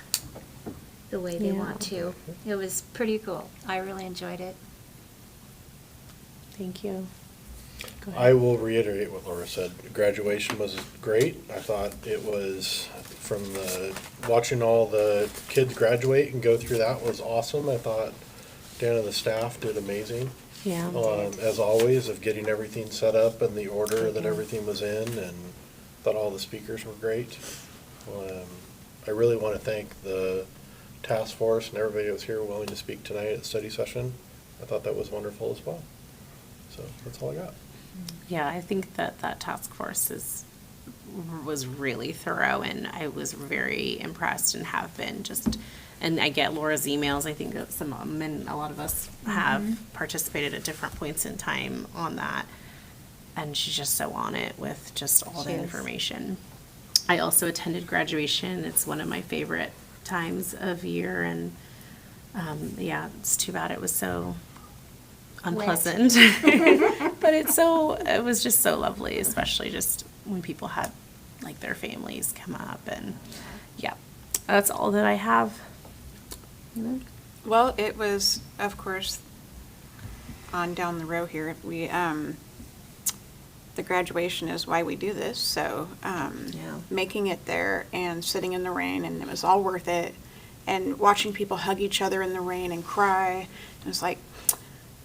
Speaker 2: the way they want to. It was pretty cool. I really enjoyed it.
Speaker 1: Thank you. Go
Speaker 10: I
Speaker 1: ahead.
Speaker 10: will reiterate what Laura said. Graduation was great. I thought it was, from watching all the kids graduate and go through that was awesome. I thought Dan and the staff did amazing.
Speaker 7: Yeah.
Speaker 10: as always, of getting everything set up and the order that everything was in, and thought all the speakers were great. I really want to thank the task force and everybody that was here willing to speak tonight at the study session. I thought that was wonderful as well. So that's all I got.
Speaker 1: Yeah, I think that task force was really thorough, and I was very impressed and have been and I get Laura's emails. I think that some of them and a lot of us have participated at different points in time on that. And she's just so on it with just all the
Speaker 4: She is.
Speaker 1: information. I also attended graduation. It's one of my favorite times of year, and yeah, it's too bad it was so unpleasant. But it was just so lovely, especially just when people had like their families come up, and yeah, that's all that I have.
Speaker 12: Well, it was, of course, on down the row here. The graduation is why we do this, so making it there and sitting in the rain, and it was all worth it. And watching people hug each other in the rain and cry, it was like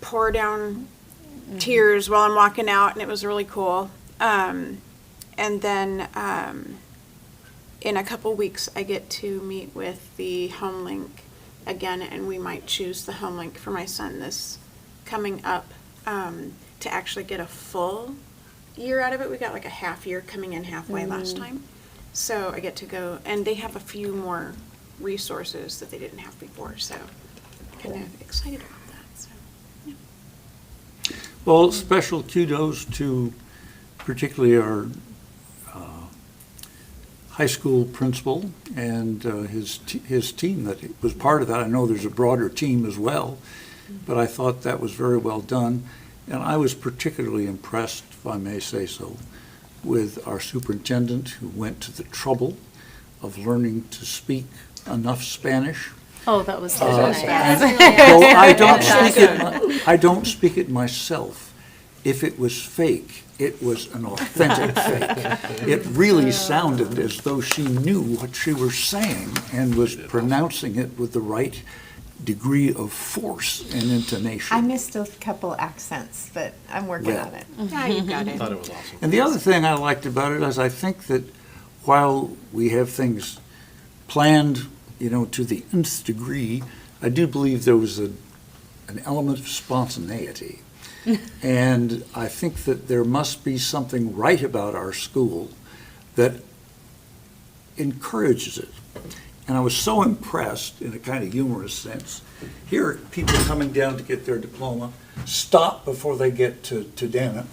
Speaker 12: pour down tears while I'm walking out, and it was really cool. And then in a couple weeks, I get to meet with the HomeLink again, and we might choose the HomeLink for my son this coming up to actually get a full year out of it. We got like a half year coming in halfway last time. So I get to go, and they have a few more resources that they didn't have before, so kind of excited about that. So, yeah.
Speaker 6: Well, special kudos to particularly our high school principal and his team that was part of that. I know there's a broader team as well, but I thought that was very well done. And I was particularly impressed, if I may say so, with our superintendent, who went to the trouble of learning to speak enough Spanish.
Speaker 1: Oh, that was
Speaker 6: And
Speaker 1: nice.
Speaker 6: though I don't speak it myself, if it was fake, it was an authentic fake. It really sounded as though she knew what she was saying and was pronouncing it with the right degree of force and intonation.
Speaker 4: I missed a couple accents, but I'm working
Speaker 6: Yeah.
Speaker 4: on it.
Speaker 12: Yeah, you got
Speaker 10: I
Speaker 12: it.
Speaker 10: thought it was awesome.
Speaker 6: And the other thing I liked about it is I think that while we have things planned, to the nth degree, I do believe there was an element of spontaneity. And I think that there must be something right about our school that encourages it. And I was so impressed, in a kind of humorous sense, here are people coming down to get their diploma, stop before they get to Dana,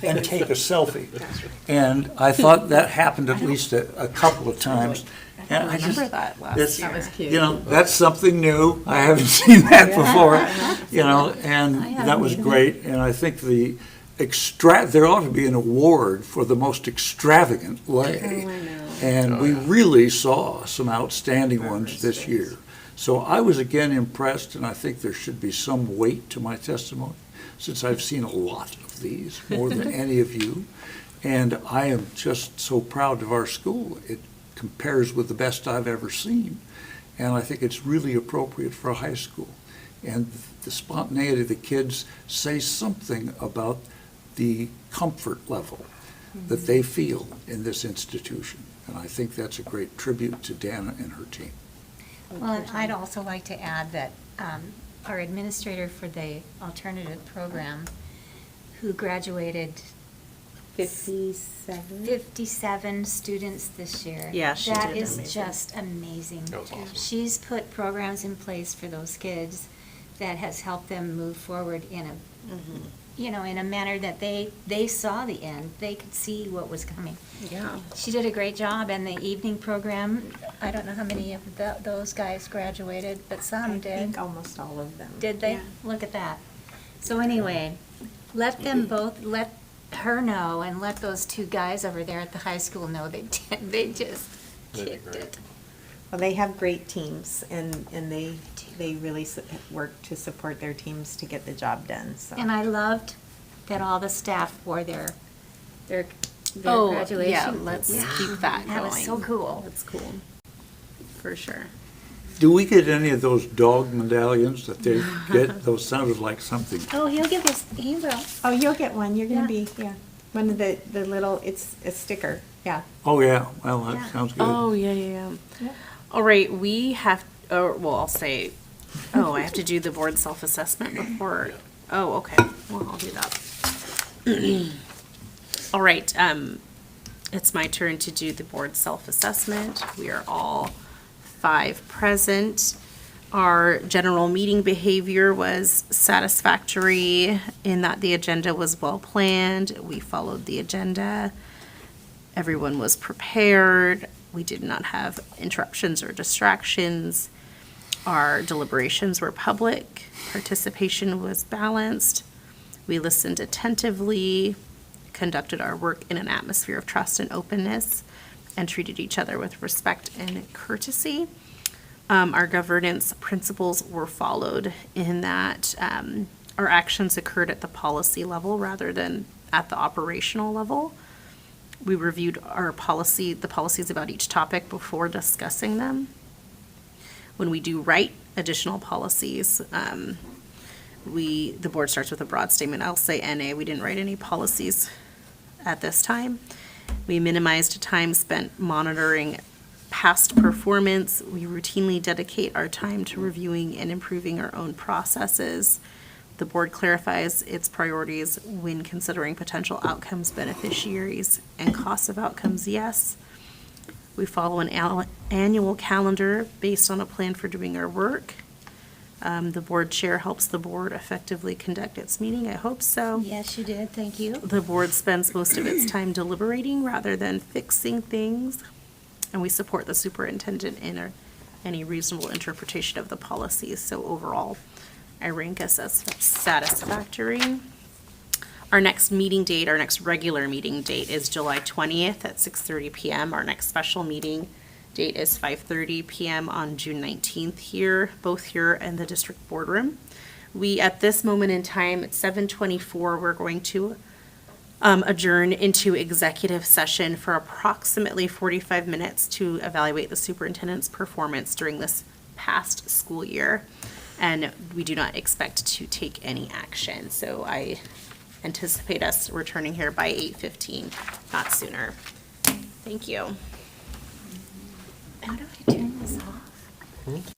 Speaker 6: and take a selfie. And I thought that happened at least a couple of times. And I just,
Speaker 1: that
Speaker 6: it's,
Speaker 4: That was cute.
Speaker 6: that's something new. I haven't seen that before, and that was great. And I think there ought to be an award for the most extravagant lay. And we really saw some outstanding ones this year. So I was again impressed, and I think there should be some weight to my testimony, since I've seen a lot of these, more than any of you. And I am just so proud of our school. It compares with the best I've ever seen. And I think it's really appropriate for a high school. And the spontaneity of the kids say something about the comfort level that they feel in this institution. And I think that's a great tribute to Dana and her team.
Speaker 2: Well, and I'd also like to add that our administrator for the alternative program, who graduated 57 students this year.
Speaker 1: Yeah, she
Speaker 2: That
Speaker 1: did
Speaker 2: is
Speaker 1: amazing.
Speaker 2: just amazing.
Speaker 10: That was awesome.
Speaker 2: She's put programs in place for those kids that has helped them move forward in a, in a manner that they saw the end. They could see what was coming.
Speaker 1: Yeah.
Speaker 2: She did a great job, and the evening program, I don't know how many of those guys graduated, but some
Speaker 4: I
Speaker 2: did.
Speaker 4: think almost all of them.
Speaker 2: Did they?
Speaker 12: Yeah.
Speaker 2: Look at that. So anyway, let her know, and let those two guys over there at the high school know they just
Speaker 10: They did
Speaker 2: kicked
Speaker 10: great.
Speaker 2: it.
Speaker 4: Well, they have great teams, and they really work to support their teams to get the job done, so.
Speaker 2: And I loved that all the staff wore their
Speaker 1: Oh,
Speaker 2: graduation.
Speaker 1: yeah, let's keep that going.
Speaker 2: That was so cool.
Speaker 1: That's cool, for sure.
Speaker 6: Do we get any of those dog medallions that they get? Those sounded like something.
Speaker 1: Oh, he'll give us, he will.
Speaker 4: Oh, you'll get one, you're gonna
Speaker 1: Yeah.
Speaker 4: be, yeah, one of the little, it's a sticker, yeah.
Speaker 6: Oh, yeah, well,
Speaker 1: Yeah.
Speaker 6: that sounds good.
Speaker 1: Oh, yeah. All right, we have, well, I'll say, I have to do the board self-assessment before, okay, well, I'll do that. All right, it's my turn to do the board self-assessment. We are all 5 present. Our general meeting behavior was satisfactory in that the agenda was well-planned. We followed the agenda. Everyone was prepared. We did not have interruptions or distractions. Our deliberations were public. Participation was balanced. We listened attentively, conducted our work in an atmosphere of trust and openness, and treated each other with respect and courtesy. Our governance principles were followed in that our actions occurred at the policy level rather than at the operational level. We reviewed the policies about each topic before discussing them. When we do write additional policies, the board starts with a broad statement. I'll say NA, we didn't write any policies at this time. We minimized time spent monitoring past performance. We routinely dedicate our time to reviewing and improving our own processes. The board clarifies its priorities when considering potential outcomes, beneficiaries, and costs of outcomes, yes. We follow an annual calendar based on a plan for doing our work. The board chair helps the board effectively conduct its meeting. I hope so. Yes, you did, thank you. The board spends most of its time deliberating rather than fixing things. And we support the superintendent in any reasonable interpretation of the policies. So overall, I rank us as satisfactory. Our next regular meeting date is July 20th at 6:30 p.m. Our next special meeting date is 5:30 p.m. on June 19th both here in the district boardroom. We, at this moment in time, at 7:24, we're going to adjourn into executive session for approximately 45 minutes to evaluate the superintendent's performance during this past school year. And we do not expect to take any action. So I anticipate us returning here by 8:15, not sooner. Thank you. How do I turn this off?